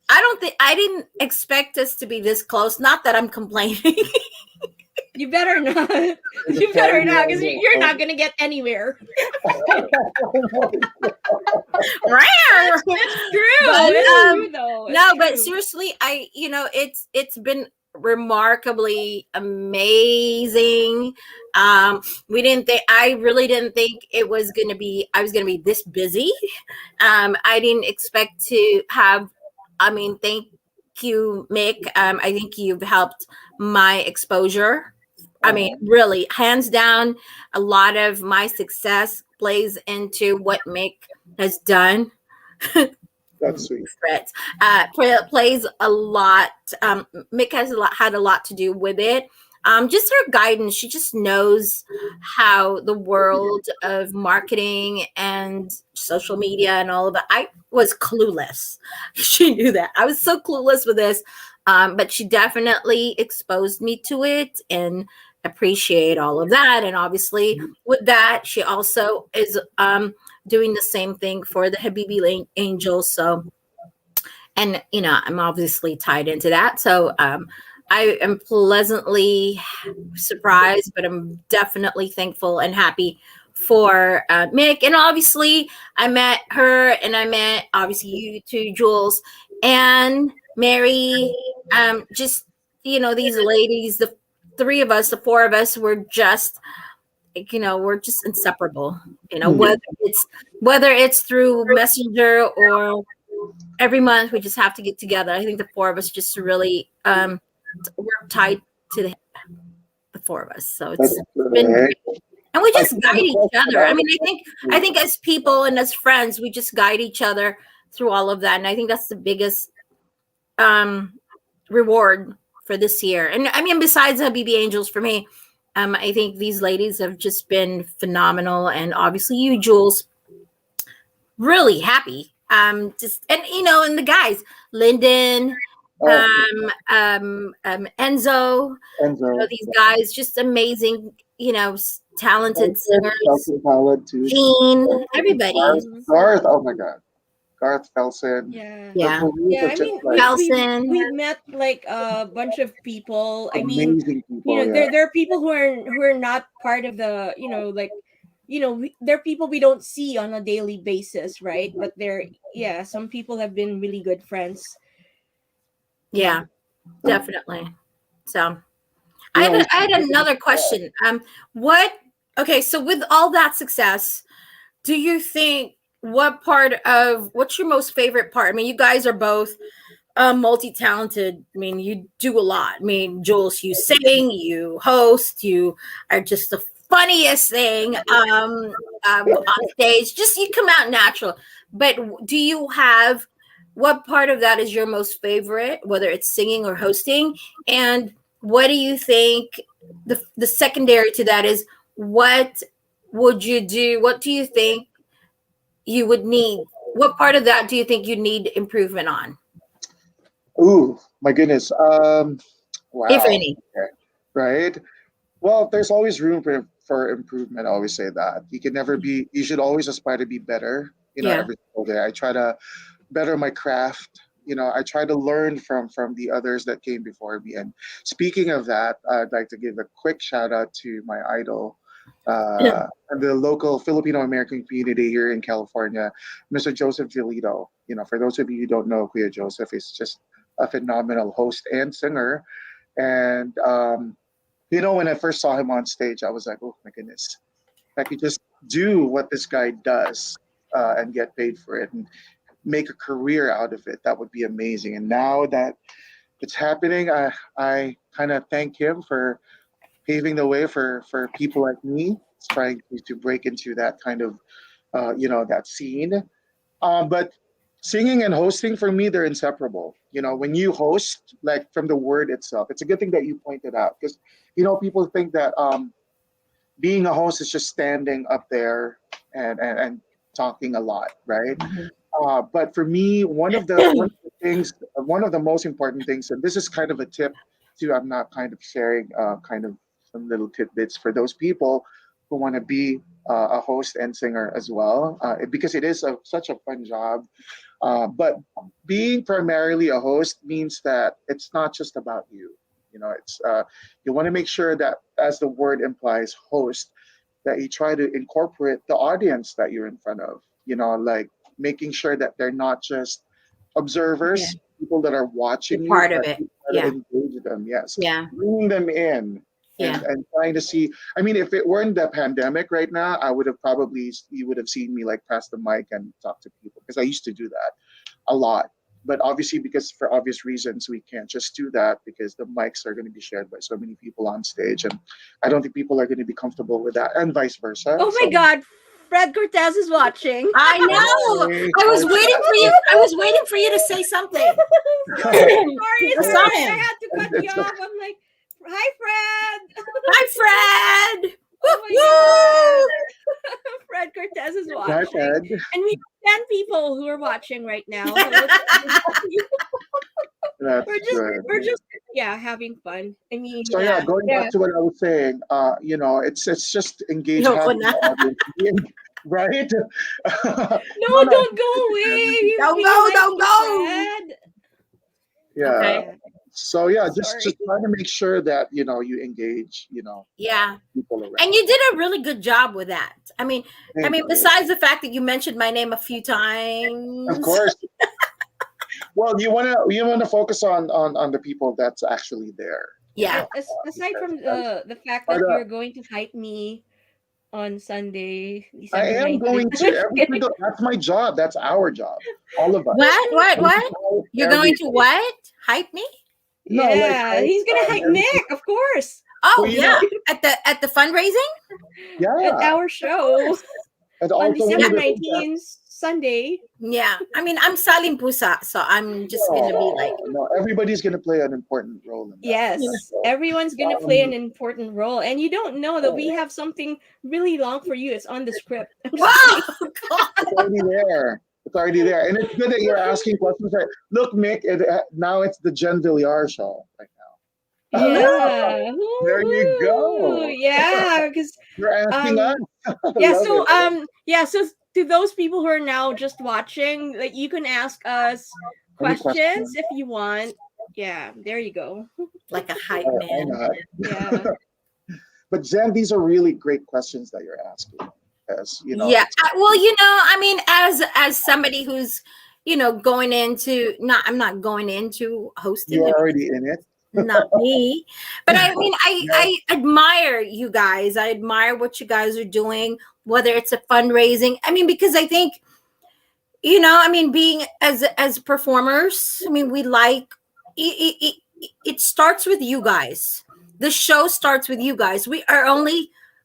challenges. I didn't expect us to be this close. Not that I'm complaining. You better not. You better not, because you're not gonna get anywhere. Rare. It's true. But, It's true, though. It's No, but true. seriously, it's been remarkably amazing. I really didn't think I was gonna be this busy. I didn't expect to have, I mean, thank you, Mick. I think you've helped my exposure. I mean, really, hands down, a lot of my success plays into what Mick has done. That's sweet. Plays a lot. Mick has had a lot to do with it. Just her guidance. She just knows how the world of marketing and social media and all of that. I was clueless. She knew that. I was so clueless with this. But she definitely exposed me to it and appreciate all of that. And obviously with that, she also is doing the same thing for the Habibi Angels. So, and you know, I'm obviously tied into that. So I am pleasantly surprised, but I'm definitely thankful and happy for Mick. And obviously I met her, and I met obviously you two, Jules and Mary. Just, you know, these ladies, the three of us, the four of us, were just, you know, we're just inseparable. You know, whether it's through Messenger or every month, we just have to get together. I think the four of us just really we're tied to the four of us. So it's been great. And we just guide each other. I mean, I think as people and as friends, we just guide each other through all of that. And I think that's the biggest reward for this year. And I mean, besides Habibi Angels, for me, I think these ladies have just been phenomenal. And obviously you, Jules, really happy. Just, and you know, and the guys, Lyndon, Enzo, you know, these guys, just amazing, you know, talented singers. Gene, everybody. Garth, oh my God. Garth Felsen. Yeah. I mean, we've met like a bunch of people. I mean, people, you know, there are people who are not part of the, you know, like, you know, there are people we don't see on a daily basis, right? But some people have been really good friends. Yeah, definitely. So I had another question. Okay, so with all that success, do you think what's your most favorite part? I mean, you guys are both multi-talented. I mean, you do a lot. I mean, Jules, you sing, you host, you are just the funniest thing on stage. Just, you come out natural. But do you have, what part of that is your most favorite, whether it's singing or hosting? And what do you think the secondary to that is, what would you do? What do you think you would need? What part of that do you think you need improvement on? Ooh, my goodness. Wow. If any. Okay. Right. Well, there's always room for improvement. I always say that. You can never be, you should always aspire to be better, Yeah. every single day. I try to better my craft. I try to learn from the others that came before me. And speaking of that, I'd like to give a quick shout out to my idol, and the local Filipino American community here in California, Mr. Joseph Giolito. For those of you who don't know, Kuya Joseph is just a phenomenal host and singer. And when I first saw him on stage, I was like, oh my goodness, if I could just do what this guy does and get paid for it and make a career out of it, that would be amazing. And now that it's happening, I kind of thank him for paving the way for people like me trying to break into that kind of, that scene. But singing and hosting, for me, they're inseparable. When you host, like from the word itself, it's a good thing that you pointed out, because people think that being a host is just standing up there and talking a lot, right? But for me, one of the things, one of the most important things, and this is kind of a tip too, I'm not kind of sharing kind of some little tidbits for those people who want to be a host and singer as well, because it is such a fun job. But being primarily a host means that it's not just about you. It's you want to make sure that, as the word implies, host, that you try to incorporate the audience that you're in front of. Like making sure that they're not just observers, people that are watching Part you, of but it. you try to engage them. Yes. Yeah. Bringing them in. And trying to see. I mean, if it weren't the pandemic right now, you would have seen me like pass the mic and talk to people, because I used to do that a lot. But obviously, because for obvious reasons, we can't just do that, because the mics are going to be shared by so many people on stage, and I don't think people are going to be comfortable with that, and vice versa. Oh my God, Fred Cortez is watching. I know. I was waiting for you. I was waiting for you to say something. Sorry, I saw him. I had to cut you off. I'm like, hi, Fred. Hi, Fred. Oh my God. Fred Cortez is watching. Hi, Fred. And we have 10 people who are watching right now. That's we're just having fun. I mean, so going back to what I was saying, it's just engage having the audience, right? No, don't go away. Don't go. Yeah. Okay. So just try to make sure that you engage, people around. And you did a really good job with that. I mean, besides the fact that you mentioned my name a few times. Of course. Well, you wanna focus on the people that's actually there. Yeah. Aside from the fact that you're going to hype me on Sunday, I am going to. That's my job. That's our job. All of us. What? You're going to what? Hype me? No, he's gonna hype Nick, of course. Oh yeah, at the fundraising. Yeah, at our show on December 19th, Sunday. Yeah, I mean, I'm Salim Pusa, so I'm just gonna be like. No, everybody's gonna play an important role in that. Yes, everyone's gonna play an important role, and you don't know that we have something really long for you. It's on the script. Wow, it's already there. It's already there, and it's good that you're asking questions. Right? Look, Mick, now it's the Jen Villarre show right now. Yeah, there you go. Yeah, because you're asking us. So to those people who are now just watching, like, you can ask us questions if you want. Yeah, there you go. Like a hype man. Yeah. But Jen, these are really great questions that you're asking. Yeah. Well, I mean, as somebody who's, going into, I'm not going into hosting. You're already in it. Not me. But I mean, I admire you guys. I admire what you guys are doing, whether it's a fundraising. I mean, because I think, being as performers, I mean, we like, it starts with you guys. The show starts with you guys.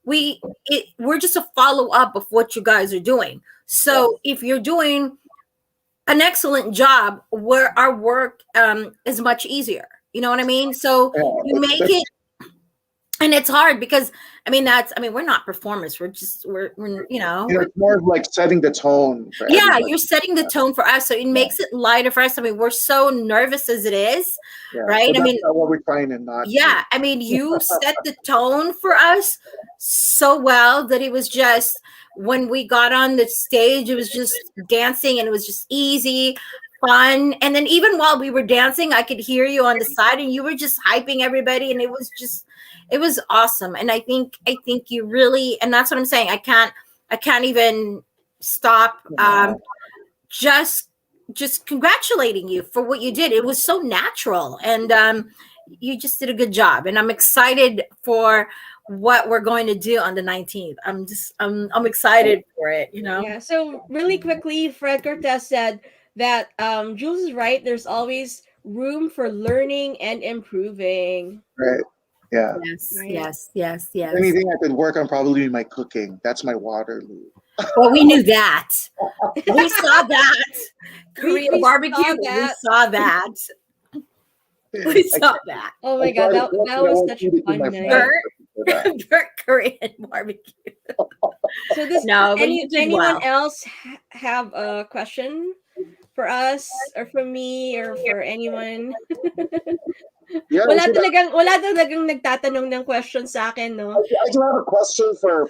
We're just a follow-up of what you guys are doing. So if you're doing an excellent job, where our work is much easier. You know what I mean? So you make it And it's hard because we're not performers. We're It's more of like setting the tone for everybody. you're setting the tone for us. So it makes it lighter for us. I mean, we're so nervous as it is, right? So that's not what we're trying to not do. I mean, you set the tone for us so well that it was just, when we got on the stage, it was just dancing and it was just easy, fun. And then even while we were dancing, I could hear you on the side and you were just hyping everybody, and it was awesome. And I think you really, and that's what I'm saying. I can't even stop just congratulating you for what you did. It was so natural, and you just did a good job. And I'm excited for what we're going to do on the 19th. I'm excited for it, Yeah. So really quickly, Fred Cortez said that Jules is right. There's always room for learning and improving. Right. Yeah. Yes. Anything I could work on, probably my cooking. That's my Waterloo. Well, we knew that. We saw that. Korean We barbecue. saw that. We saw that. We saw that. Oh my God, that was such a fun night. Korean barbecue. So this, anyone else have a question for us or for me or for anyone? Yeah, wala talagang nagtatanong ng question sa akin, no? I do have a question for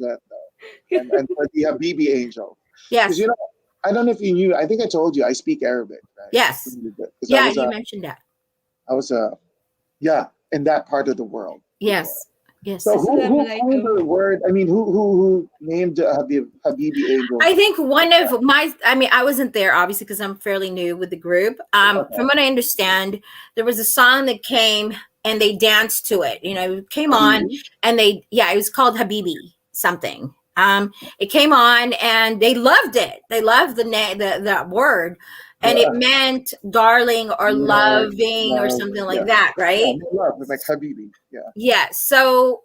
Jet though, and for the Habibi Angel. Yes. Because I don't know if you knew. I think I told you I speak Arabic, right? Yes. Yeah, you mentioned that. I was in that part of the world. Yes. Yes. So who coined the word? I mean, who named Habibi Angel? I think one of my, I wasn't there obviously because I'm fairly new with the group. From what I understand, there was a song that came and they danced to it. It came on and it was called Habibi something. It came on and they loved it. They loved that word. And it meant darling or loving or something like that, right? Love, like Habibi, yeah. Yeah, so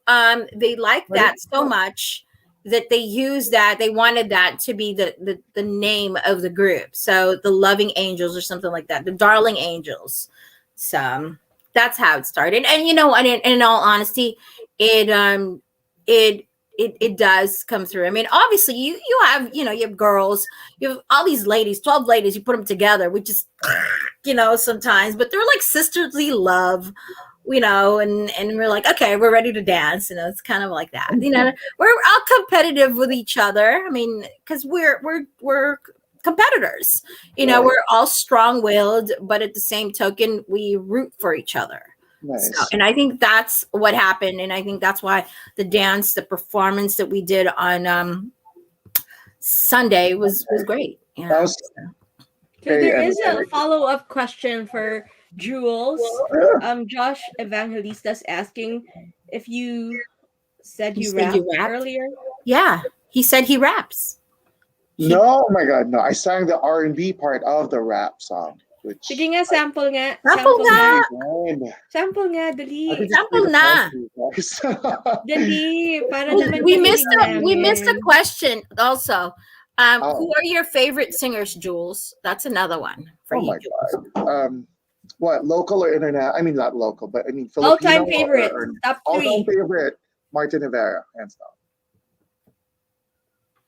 they liked that so much that they used that. They wanted that to be the name of the group. So the Loving Angels or something like that, the Darling Angels. So that's how it started. And in all honesty, it does come through. I mean, obviously you have girls, you have all these ladies, 12 ladies, you put them together, which is, sometimes, but they're like sisterly love, and we're like, okay, we're ready to dance. It's kind of like that. We're all competitive with each other. I mean, because we're competitors, we're all strong-willed, but at the same token, we root for each other. Nice. So, and I think that's what happened, and I think that's why the performance that we did on Sunday was great. So there is a follow-up question for Jules. Josh Evangelistas asking if you said you rapped earlier. Yeah, he said he raps. No, oh my God, no! I sang the R&B part of the rap song. Sige nga, sample nga. Sample nga, dali. Sample na. Dali, para naman we missed a question also. Who are your favorite singers, Jules? That's another one for you. Oh my God. What, local or internet? I mean, not local, but I mean Filipino. All-time favorite, top 3. All-time favorite, Martin Rivera, hands down.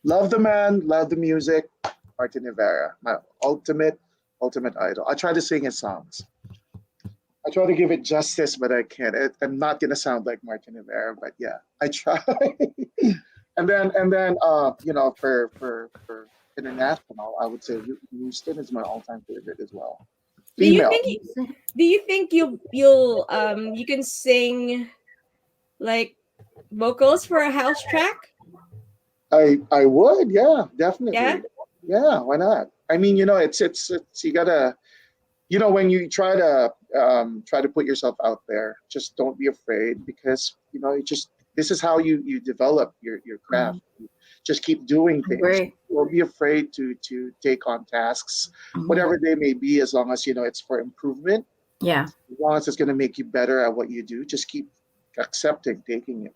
Love the man, love the music, Martin Rivera, my ultimate idol. I try to sing his songs. I try to give it justice, but I can't. I'm not gonna sound like Martin Rivera, but yeah, I try. and then for international, I would say Houston is my all-time favorite as well. Female. Do you think you'll you can sing like vocals for a house track? I would, yeah, definitely. Yeah, why not? I mean, it's you gotta, when you try to put yourself out there, just don't be afraid, because this is how you develop your craft. Just keep doing things. Right. Don't be afraid to take on tasks, whatever they may be, as long as it's for improvement. Yeah. As long as it's going to make you better at what you do, just keep taking it.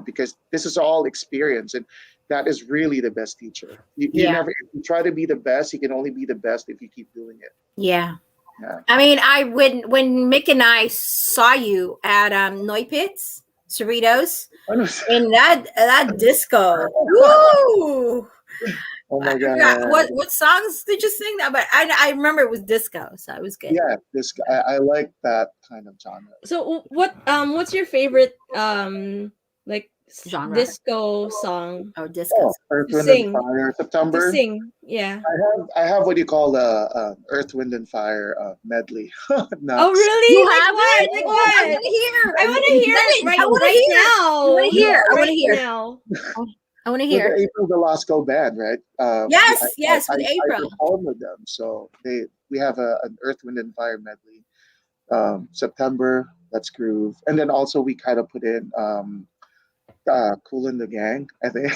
Because this is all experience, and that is really the best teacher. You never, if you try to be the best, you can only be the best if you keep doing it. Yeah. Yeah. I mean, when Mick and I saw you at Noypitz Cerritos, Ano? in that disco. Woo! Oh my I god. forgot what songs did you sing that? But I remember it was disco, so it was good. Yeah, I like that kind of genre. So what's your favorite like Genre. disco song Oh, disco. Earth, To Wind, sing. and Fire, to September. sing? Yeah. I have what you call Earth, Wind, and Fire medley. Oh Nuts. really? You Like have what? it? Like I what? want to hear. I want to hear Send it it. I wanna right hear. now. I want to hear. I want to Right hear. now. I want to With hear. the April Velasco band, right? Yes, yes, with I April. performed with them, so we have an Earth, Wind, and Fire medley. September, Let's Groove, and then also we kind of put in Cool in the Gang, I think.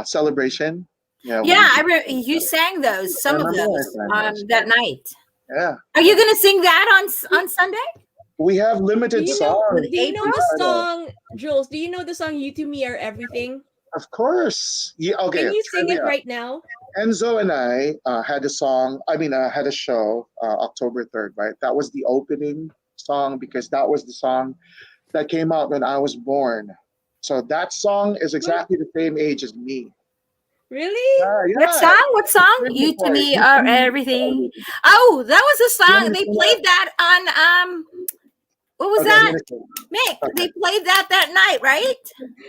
Celebration. Yeah. Yeah, you sang those, some of remember I those, sang those. that night. Yeah. Are you gonna sing that on Sunday? We have Do limited you know? songs. Do you know April? the song, Jules? Do you know the song "You to Me Are Everything"? Of course. Yeah. Okay. Can you sing it trivia. right now? Enzo and I had a song. I mean, had a show October 3rd, right? That was the opening song because that was the song that came out when I was born. So that song is exactly the same age as me. Really? What song? What song? Really You to sorry. me You are to me everything. Oh, that was a You song want me they to sing played that on what was Okay, that? I'm gonna sing. Mick, Okay. they played that night, right?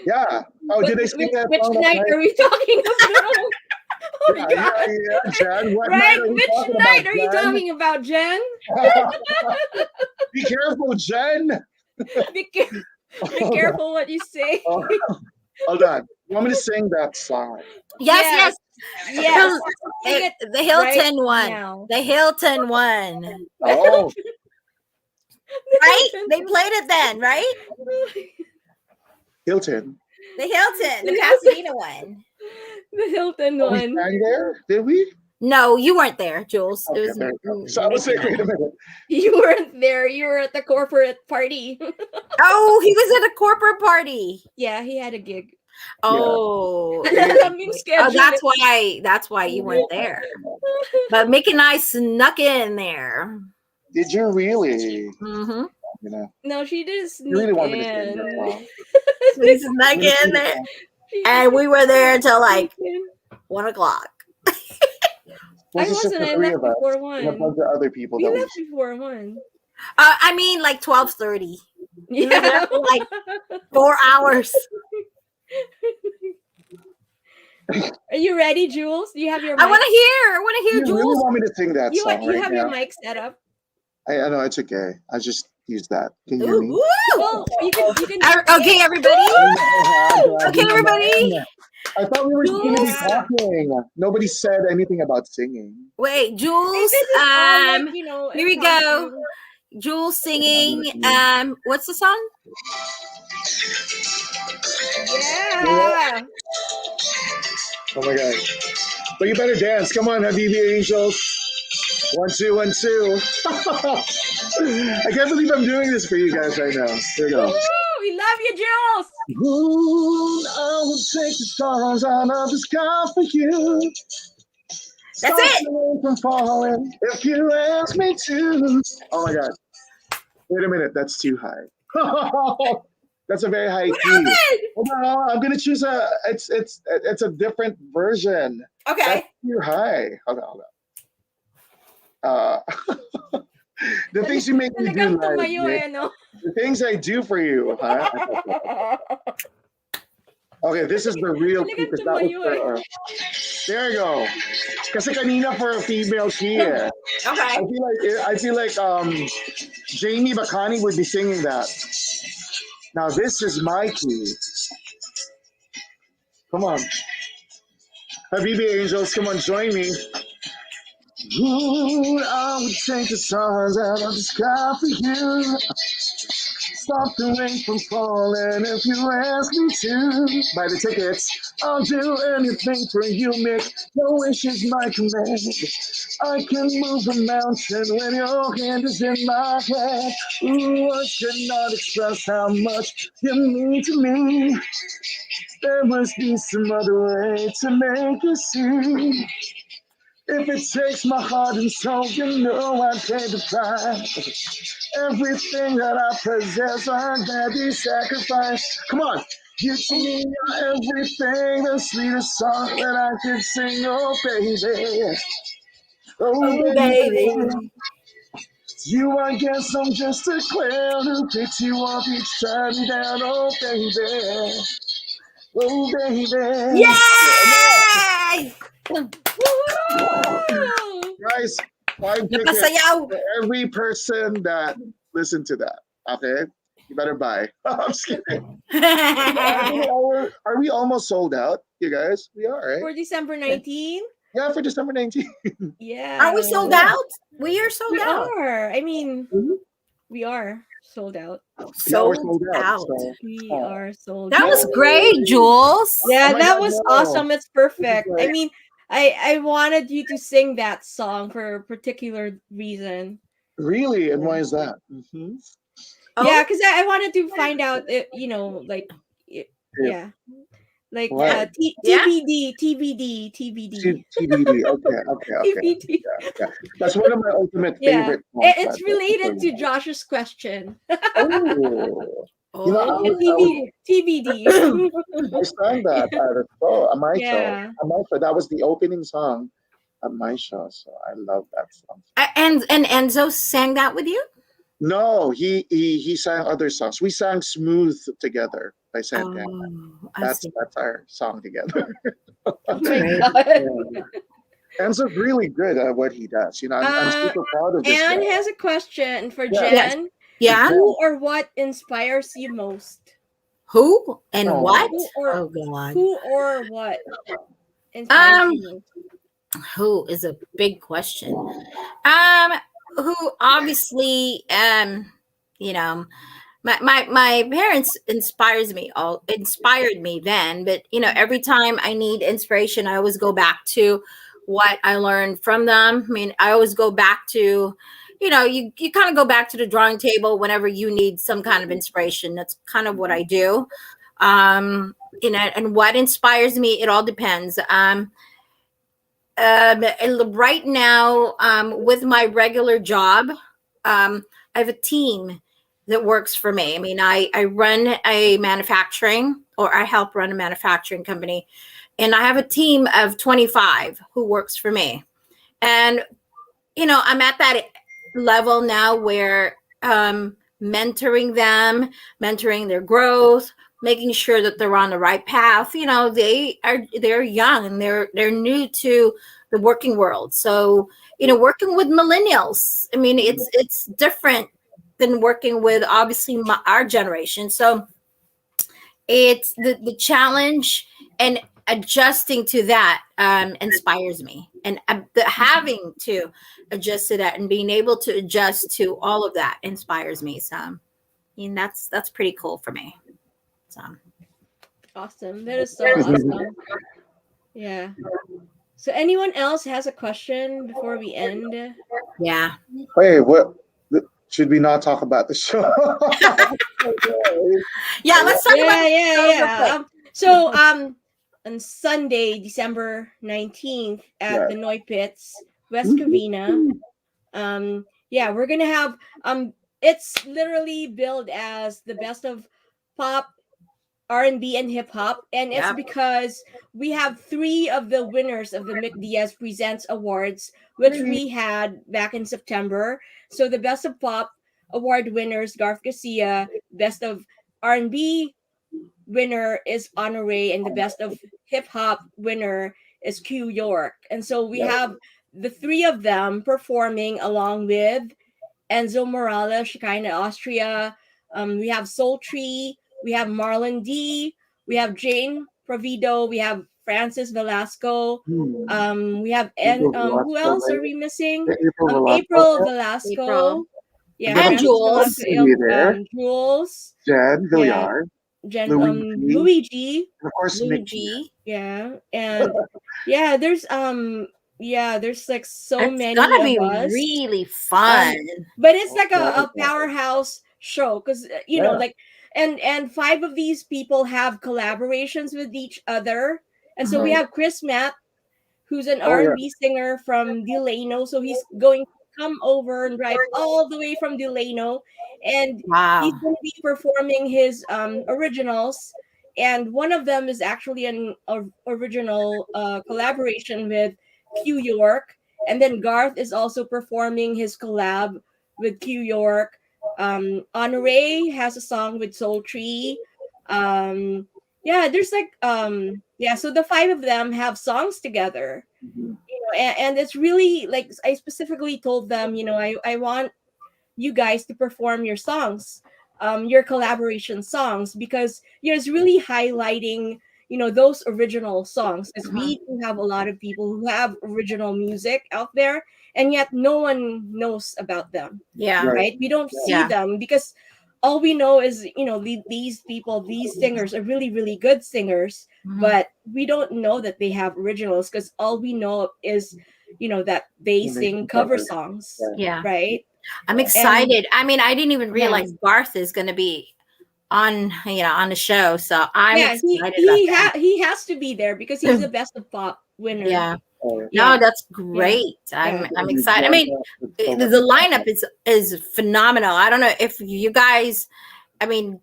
Yeah. Oh, did they sing that Which song that night night? are we talking about? Oh my Yeah, god! yeah, Jen. What Right? night are we Which talking night about, are you Jen? talking about, Jen? Be careful, Jen. Be, ca- be Hold on. careful what you say. Hold on. You want me to sing that song? Yes, Yes. yes. Sing it The Hilton right one. now. The Hilton one. Oh, Right? They played it then, right? Hilton. The Hilton, the Pasadena one. The Hilton Oh, we one. sang there? Did we? No, you weren't there, Jules. Okay, It was there we go. So I was saying, wait a minute. You weren't there. You were at the corporate party. Oh, he was at a corporate party. Yeah, he had a gig. Oh, Maraming oh, schedule. that's why you weren't there. But Mick and I snuck in there. Did you really? Mm-hmm. You know, No, she did you sneak really want me to sing that in. song? We snuck in there, and we were there until like sneak in. 1 o'clock. I Was it just wasn't. the I three left of us before and a one. bunch of other people We that left before one. I mean, like 12:30. We were there Yeah. for like 4 hours. Are you ready, Jules? Do you have your mic? I want to hear You really Jules. want me to sing that song You right have now? your mic set up. I know it's okay. I just use that. Can you hear me? Ooh, Well, you can okay, everybody. Okay, everybody. I thought we were going to be Jules. talking. Nobody said anything about singing. Wait, Jules. This is all like, Here we go. Jules singing. What's the song? Yeah. Oh my god! But you better dance. Come on, Habibi Angels. 1, 2, 1, 2. I can't believe I'm doing this for you guys right now. Here we go. Woo, we love you, Jules. Ooh, I will take the stars out of the sky for you. That's Stop it. the rain from falling if you ask me to. Oh my god. Wait a minute, that's too high. That's a very high What key. happened? Hold on, I'm gonna choose it's a different version. Okay. That's too high. Hold on. The things you make me do, Talagang like, tumayo Nick. eh, no? The things I do for you, huh? Okay, this is the real key because that was for, there you go. Kasi kanina for a female key. Eh. Okay. I feel like Jamie Bacani would be singing that. Now this is my key. Come on. Habibi Angels, come on, join me. Ooh, I would take the stars out of the sky for you. Stop the rain from falling if you ask me to. Buy the tickets. I'll do anything for you, Mick. No wish is my command. I can move a mountain when your hand is in my hand. Ooh, I cannot express how much you mean to me. There must be some other way to make you see. If it takes my heart and soul, you know I'd pay the price. Everything that I possess, I'd gladly sacrifice. Come on. You to me are everything, the sweetest song that I could sing, oh baby. Oh baby. You, I guess I'm just a clown who picks you up each time you're down, oh baby. Oh baby. Yay! Guys, 5 tickets Napasayaw. for every person that listened to that. Okay? You better buy. I'm just kidding. Are we almost sold out, you guys? We are, right? For December 19th? Yeah, for December 19th. Yeah. Are we sold out? We are sold We out. are. I mean, we are sold out. Yeah, we're sold out. So. We are sold That out. was great, Jules. Yeah, Oh my that God, was no. awesome. It's perfect. Like- I mean, I wanted you to sing that song for a particular reason. Really? And why is that? Mm-hmm. Oh. Yeah, because I wanted to find out, like, yeah. Like What? TBD, TBD, TBD. TBD. Okay. TBD. Yeah. That's one of my ultimate Yeah. favorite songs. It's related to Josh's question. Oh. You know, TBD. I sang that at a show, at my Yeah. show. At my show. That was the opening song at my show. So I love that song. And Enzo sang that with you? No, he sang other songs. We sang "Smooth" together by Santana. Oh, I That's see. our song together. Oh my Great. God. Yeah. Enzo's really good at what he does. You know, I'm super proud of this Anne guy. has a question for Yeah. Jen. Yeah. Who or what inspires you most? Who and Oh. what? Who or- Oh God. Who or what inspires you most? Who is a big question. Who obviously you know, my parents inspired me then, but you know, every time I need inspiration, I always go back to what I learned from them. I mean, I always go back to, you know, you kind of go back to the drawing table whenever you need some kind of inspiration. That's kind of what I do. You know, and what inspires me, it all depends. And right now, with my regular job, I have a team that works for me. I mean, I run a manufacturing, or I help run a manufacturing company, and I have a team of 25 who works for me. And, you know, I'm at that level now where mentoring them, mentoring their growth, making sure that they're on the right path. You know, they're young and they're new to the working world. So, you know, working with millennials, I mean, it's different than working with obviously our generation. So it's the challenge and adjusting to that inspires me, and having to adjust to that and being able to adjust to all of that inspires me. So I mean, that's pretty cool for me. So Awesome. That is so awesome. Yeah. So anyone else has a question before we end? yeah. Wait, what? Should we not talk about the show? Yeah, let's talk about Yeah. So on Sunday, December 19th at the Noypitz, West Covina. We're gonna have it's literally billed as the best of pop, R&B and hip hop, and it's because we have 3 of the winners of the micdiazpresents awards, which we had back in September. So the best of pop award winners, Garth Garcia, best of R&B winner is Honore, and the best of hip hop winner is Q York. And so we have the 3 of them performing along with Enzo Morales, Shekinah Austria. We have Soul Tree. We have Marlon D. We have Jane Provido. We have Francis Velasco. We have who else are we missing? April Velasco. Yeah, and Jules. Jules. Jen Villarre. Jen Luigi. And of course, Luigi. Yeah, and there's like so It's many gonna be of us. really fun. But it's like a powerhouse show, because you know, like, and 5 of these people have collaborations with each other. And so we have Chris Matt, who's an Oh yeah. R&B singer from Delano. So he's going to come over and drive all the way from Delano, and he's Wow. going to be performing his originals. And one of them is actually an original collaboration with Q York. And then Garth is also performing his collab with Q York. Honore has a song with Soul Tree. Yeah, there's like yeah, so the five of them have songs together. Mhm. And it's really like I specifically told them, I want you guys to perform your songs, your collaboration songs, because it's really highlighting those original songs, because Mhm. we do have a lot of people who have original music out there, and yet no one knows about them, Yeah. Right. right? We don't see Yeah. them because all we know is these people, these singers are really really good singers, Mhm. but we don't know that they have originals, because all we know is that they When they sing sing cover covers. songs, Yeah. right? I'm And excited. I mean, I didn't even yeah, realize Garth is going to be on, on the show. So I'm yeah, excited about that. he has to be there because he's the best of pop winner. Yeah. Oh, No, Yeah, that's yeah, great. yeah. I'm you excited. I joined mean, us with so much the lineup talent. is phenomenal. I don't know if you guys, I mean,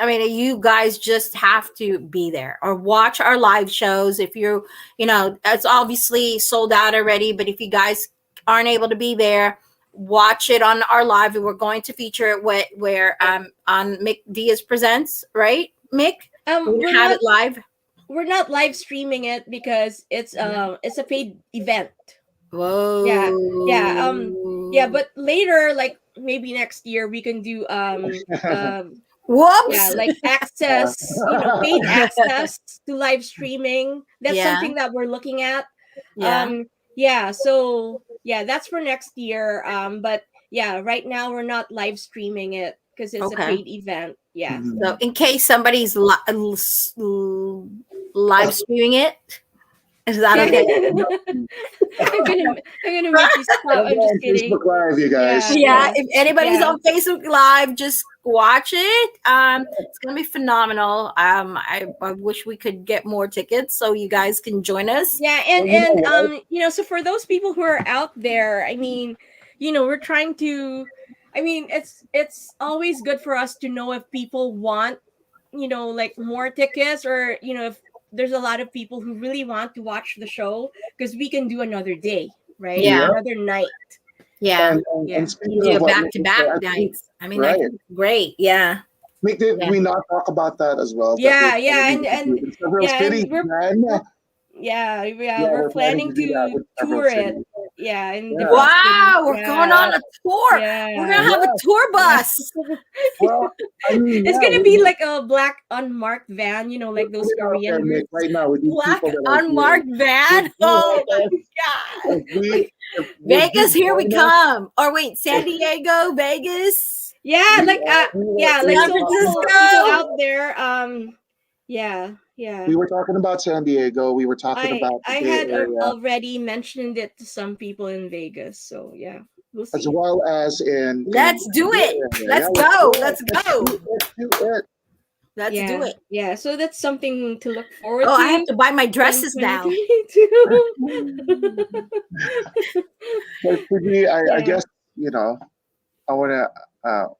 you guys just have to be there or watch our live shows. If it's obviously sold out already, but if you guys aren't able to be there, watch it on our live. We're going to feature it where on Mick Diaz Presents, right? Mick, we're We're gonna have not it live. live streaming it because it's a paid event. Yeah, yeah, yeah, Whoa. but later, like maybe next year, we can do yeah, Whoops. like access, paid access to live streaming. That's Yeah. something that we're looking at. Yeah. Yeah, so yeah, that's for next year. But yeah, right now we're not live streaming it because it's a Okay. paid event. Yeah. So in case somebody's live streaming it, is that Yeah. okay? I'm gonna make you stop. I'm just on kidding. Facebook Live, you guys. Yeah, Yeah, yeah, if anybody's yeah. on Facebook Live, just watch it. It's gonna be phenomenal. I wish we could get more tickets so you guys can join us. Yeah, Well, you know what? so for those people who are out there, I mean, we're trying to, I mean, it's always good for us to know if people want, like more tickets, or if there's a lot of people who really want to watch the show, because we can do another day, right? Yeah. Another night. Yeah, Yeah. And speaking do of a what back Nick to said, back I think, nights. I mean, I right. think it's great. Yeah. Nick, did Yeah. we not talk about that as well? That Yeah, we're yeah, planning to do it in several cities, man. yeah, We're we're planning planning to do that to with several tour it. cities. Yeah, in Yeah. different cities. Wow, we're going on a tour. We're gonna Yeah. have a Yeah. tour bus. Well, I mean, It's yeah, gonna be like a black unmarked van, like put those it out there, Korean Nick, right now with these Black people that are here. unmarked van. Would you Oh like my us- god. if we- if- would Vegas, you here we join us? come. Or wait, San Diego, Vegas, Yeah, like yeah, like San so people Francisco. out there. Yeah, yeah. We were talking about San Diego. We were talking about the I Bay had Area, already mentioned it to some people in Vegas, so yeah, we'll as see. well as in. Let's do Bay it. Area. Let's Yeah, go. do it. Let's go. Let's do it. Let's Yeah, do it. yeah. So that's something to look forward Oh, to. I have to buy my in dresses now. 2022. But for me, I Yeah. guess, I want to,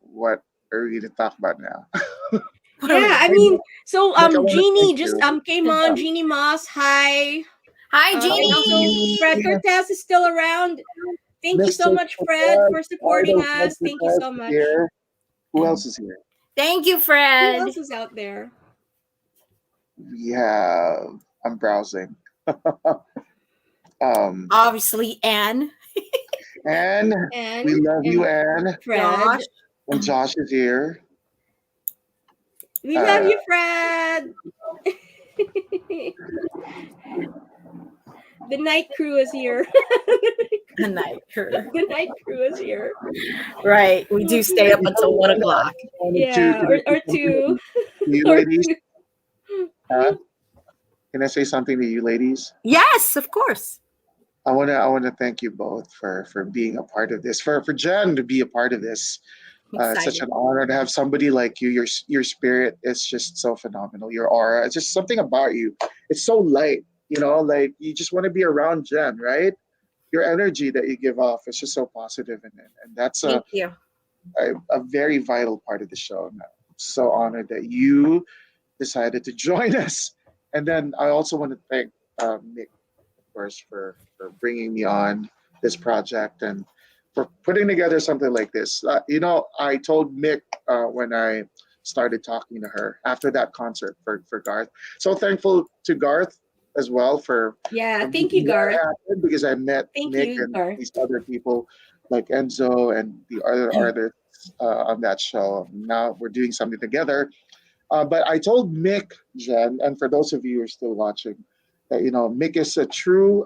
what are we going to talk about now? Yeah, I mean, so Nick, I wanna Jeannie thank just you. came on. Jeannie Moss, hi. Hi, And also Jeannie. Fred Cortez is still around. Thank you so Mr. much, Fred, for Cortez, supporting Idol Fred us. Thank you Cortez so much. here. Who else is here? Thank you, Who Fred. else is out there? We have, I'm browsing. Obviously, Anne. Anne, And we love you, Anne. Fred. Josh. And Josh is here. We love you, Fred. The night crew is here. The night crew. The night crew is here. Right. We do stay up until 1 o'clock. Yeah, or two. You Or ladies, two. can I say something to you ladies? Yes, of course. I wanna thank you both for being a part of this. For Jen to be a part of this. It's such Excited. an honor to have somebody like you. Your spirit is just so phenomenal. Your aura, it's just something about you. It's so light. like you just want to be around Jen, right? Your energy that you give off is just so positive, and that's Thank you. a very vital part of the show. And I'm so honored that you decided to join us. And then I also want to thank Nick, of course, for bringing me on this project and for putting together something like this. I told Mick when I started talking to her after that concert for Garth. So thankful to Garth as well for Thank you, making that Garth. happen, because I met Thank Nick you, and Garth. these other people like Enzo and the other artists on that show. Now we're doing something together. But I told Mick, Jen, and for those of you who are still watching, that Mick is a true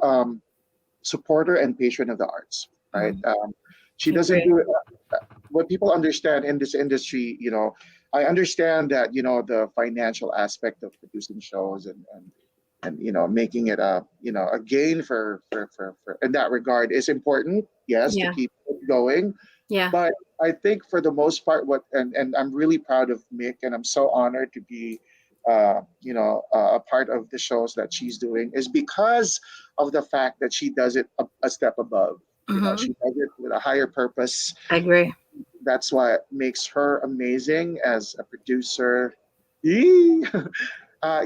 supporter and patron of the arts, right? She doesn't do it. What people understand in this industry, I understand that the financial aspect of producing shows and making it a gain for in that regard is important, yes, to keep it going. Yeah. But I think for the most part, and I'm really proud of Mick, and I'm so honored to be a part of the shows that she's doing, is because of the fact that she does it a step above. She does it with a higher purpose. I agree. That's what makes her amazing as a producer. Yee!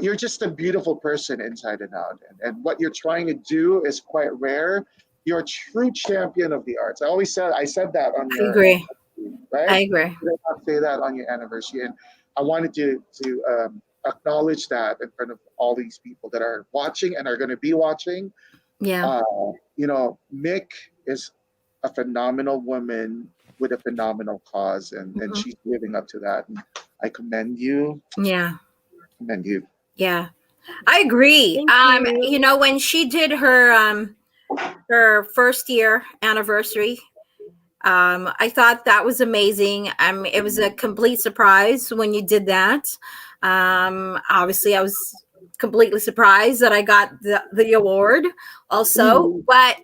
You're just a beautiful person inside and out. And what you're trying to do is quite rare. You're a true champion of the arts. I said that on your I agree. right? I agree. You did not say that on your anniversary. And I wanted to acknowledge that in front of all these people that are watching and are going to be watching. Yeah. Mick is a phenomenal woman with a phenomenal cause, and she's living up to that. And I commend you. Yeah. Commend you. Yeah. I agree. Thank you. When she did her first year anniversary, I thought that was amazing. It was a complete surprise when you did that. Obviously, I was completely surprised that I got the award also. But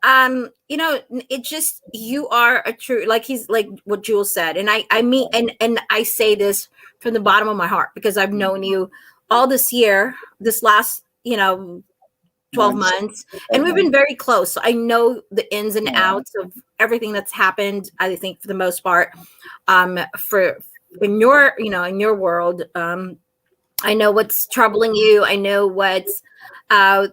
it just, you are a true, like what Jules said, and I mean, and I say this from the bottom of my heart, because I've known you all this year, this last 12 months, and we've been very close. So I know the ins and outs of everything that's happened. I think for the most part, for in your world, I know what's troubling you. I know what's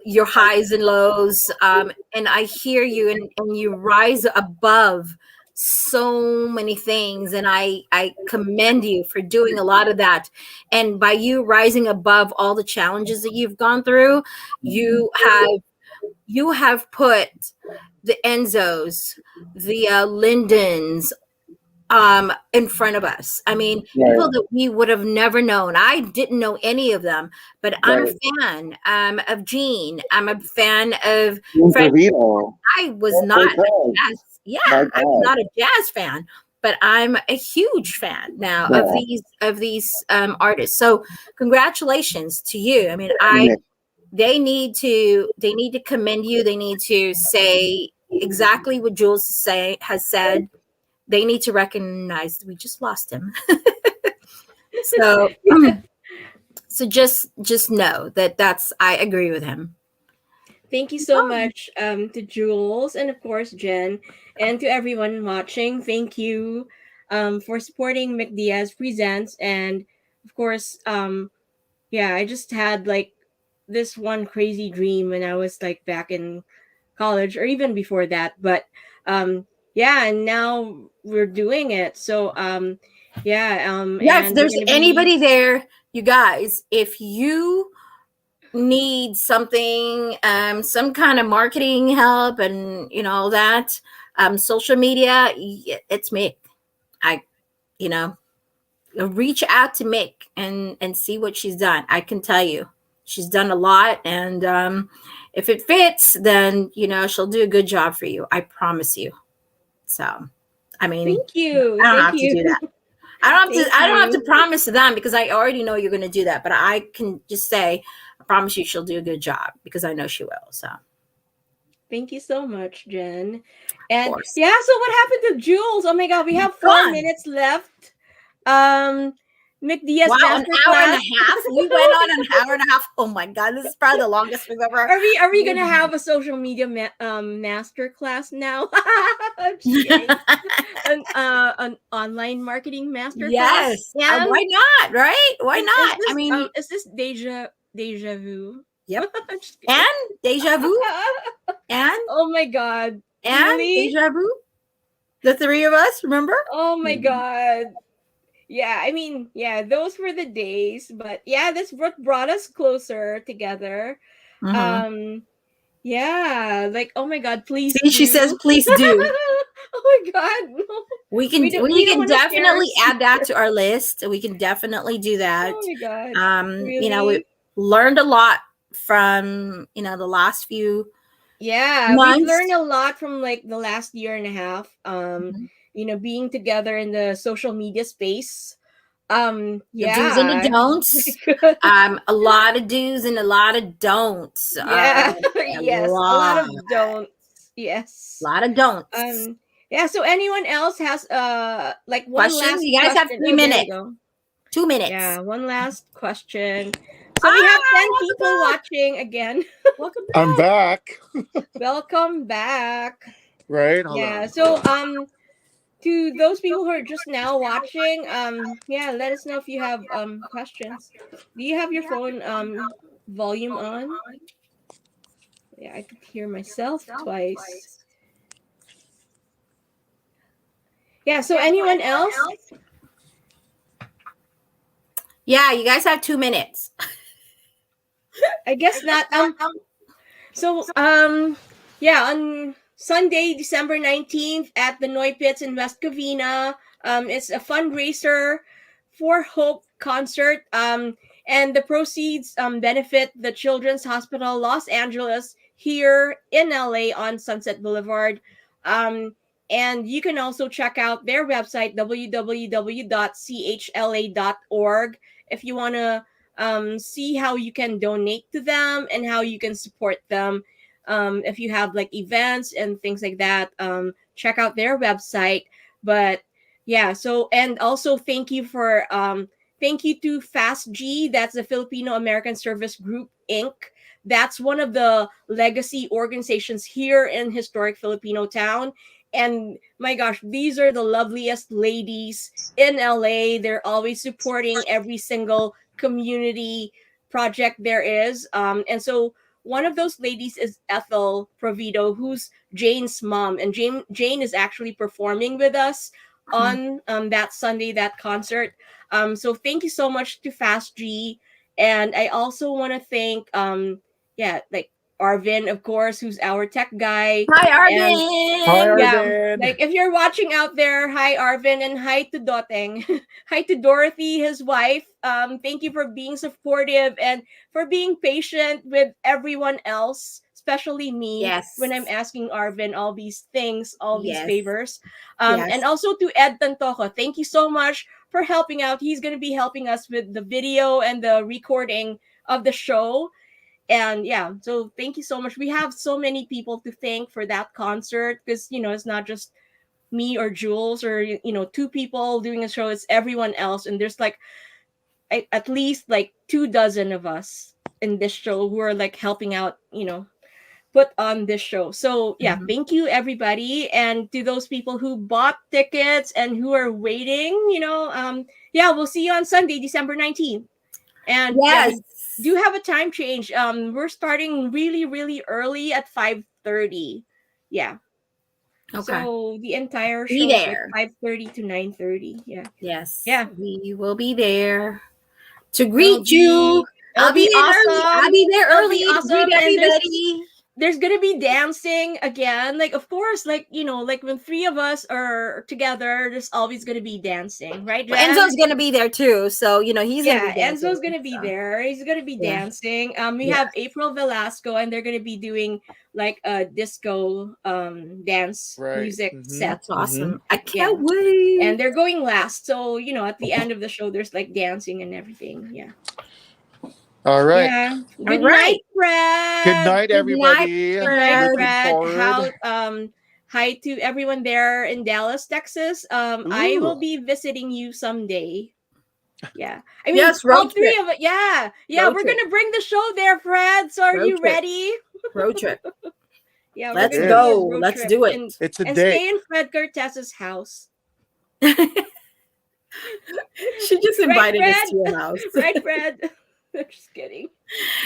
your highs and lows, and I hear you, and you rise above so many things, and I commend you for doing a lot of that. And by you rising above all the challenges that you've gone through, you have put the Enzos, the Lindens, in front of us. I mean, people that we would have never known. I didn't know any of them, but I'm a fan of Gene. I'm a fan of Fred. I was not a jazz fan, but I'm a huge fan now of these artists. So congratulations to you. I mean, they need to commend you. They need to say exactly what Jules has said. They need to recognize we just lost him. So just know that's, I agree with him. Thank you so much to Jules, and of course Jen, and to everyone watching. Thank you for supporting micdiaz Presents. And of course, I just had like this one crazy dream when I was like back in college, or even before that. But and now we're doing it. So if there's anybody there, you guys, if you need something, some kind of marketing help, and all that, social media, it's Mick. Reach out to Mick and see what she's done. I can tell you she's done a lot, and if it fits, then she'll do a good job for you. I promise you. So I mean, thank you. I don't have to do that. I don't have to promise to them, because I already know you're going to do that. But I can just say, I promise you, she'll do a good job, because I know she will. So, thank you so much, Jen. And so what happened to Jules? Oh my God, we have 4 minutes left. McDiaz Wow, an hour and a masterclass. half. We went on an hour and a half. Oh my god, this is probably the longest we've ever. Are we gonna have a social media master class now? I'm just kidding. An online marketing master class. Yes. Why not? Right? Why not? I mean, is this deja vu? Yep. I'm just kidding. And deja vu. And oh my god. and Really? deja vu. The three of us, remember? Oh my god. Yeah, I mean, yeah, those were the days, but yeah, this brought us closer together. Mhm. Yeah, like oh my god, please See, she do. says, please do. oh my god, no. We can We don't wanna share definitely our add that to our list. We can definitely do that. Oh my god. You know, we Really? learned a lot from, you know, the last few Yeah, we've months. learned a lot from like the last year and a half. Mhm. You know, being together in the social media space. The Yeah. do's and the don'ts. A lot of do's and a lot of don'ts. Yeah. A yes. A lot of don'ts. Yes. lot of don'ts. Yeah, so anyone else has like one Questions? last You guys have question. 3 Oh, there you minutes. go. 2 minutes. Yeah, one last question. So we have 10 people watching again. Welcome back. I'm back. Welcome back. Right? Hold Yeah. on. So to those people who are just now watching, yeah, let us know if you have questions. Do you have your phone volume on? Yeah, I could hear myself twice. Yeah, so anyone else? Yeah, you guys have 2 minutes. I guess not. So yeah, on Sunday, December 19th at the Noypitz in West Covina, it's a fundraiser for Hope concert. And the proceeds benefit the Children's Hospital Los Angeles here in LA on Sunset Boulevard. And you can also check out their website, www.chla.org, if you want to see how you can donate to them and how you can support them. If you have like events and things like that, check out their website. But yeah, so and also thank you to Fast G. That's the Filipino American Service Group Inc. That's one of the legacy organizations here in historic Filipino town. And my gosh, these are the loveliest ladies in LA. They're always supporting every single community project there is. And so one of those ladies is Ethel Provido, who's Jane's mom. And Jane is actually performing with us on that Sunday, that concert. So thank you so much to Fast G. And I also want to thank, like Arvin, of course, who's our tech guy. Hi, Arvin. Hi, Yeah, Arvin. like if you're watching out there, hi Arvin, and hi to Doteng. Hi to Dorothy, his wife. Thank you for being supportive and for being patient with everyone else, especially me, Yes. when I'm asking Arvin all these things, all these Yes. favors. Yes. And also to Ed Tantoco, thank you so much for helping out. He's going to be helping us with the video and the recording of the show. And yeah, so thank you so much. We have so many people to thank for that concert because, it's not just me or Jules or, two people doing a show. It's everyone else. And there's like at least like 24 of us in this show who are like helping out, put on this show. So yeah, thank you everybody. And to those people who bought tickets and who are waiting, yeah, we'll see you on Sunday, December 19th. And yes. yeah, we do have a time change. We're starting really, really early at 5:30. Yeah. Okay. So the entire show Be is there. like 5:30 to 9:30. Yeah. Yes. Yeah. We will be there to greet you. I'll be there awesome. early. I'll be there It'll early be to awesome. greet everybody. There's gonna be dancing again. Like, of course, like, like when three of us are together, there's always gonna be dancing, right? Well, Enzo's gonna be there too, so he's gonna be dancing. Enzo's gonna be there. He's gonna be dancing. We have April Velasco, and they're gonna be doing like a disco dance music set. That's awesome. I can't wait. And they're going last, so at the end of the show, there's like dancing and everything. Yeah. All right. Yeah. Good night, Brad. Good night, everybody. Good night, Brad. Forward. Hi to everyone there in Dallas, Texas. I will be visiting you someday. Yeah. I mean, Yes, all road three trip. of it. Yeah. Yeah, Road we're trip. going to bring the show there, Fred. So are Road you trip. ready? Road trip. Yeah, we're Let's going to Yes. be a go. road Let's trip do it. It's a and date. stay in Fred Cortez's house. She just Right, invited us Fred? to your house. Right, Fred? Just kidding.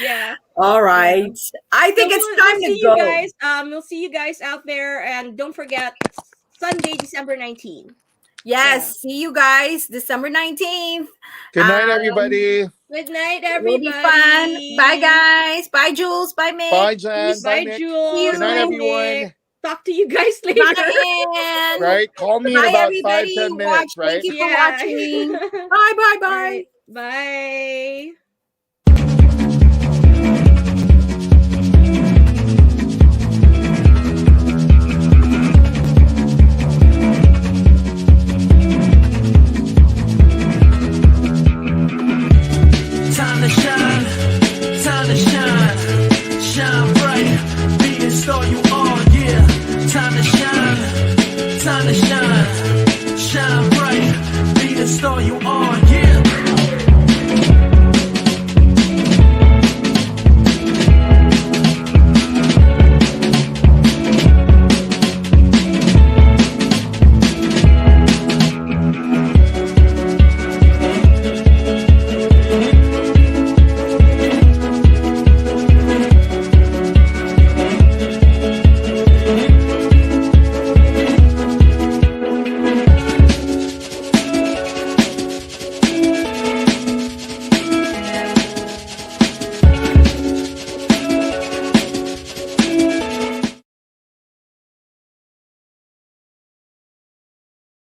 Yeah. All right. I So think it's we'll time see to you go. guys. We'll see you guys out there, and don't forget Sunday, December 19th. Yes. See you guys December 19th. Good night, everybody. Good night, It everybody. will be fun. Bye, guys. Bye, Jules. Bye, Mick. Bye, Jen. Bye, Bye, Mick. Jules. Good night, Bye, everyone. Nick. Talk to you guys later. Bye, Ann. Right? Call me in Bye, about everybody. 5-10 minutes, right? Thank you for watching. Bye, bye, bye. All right. Bye.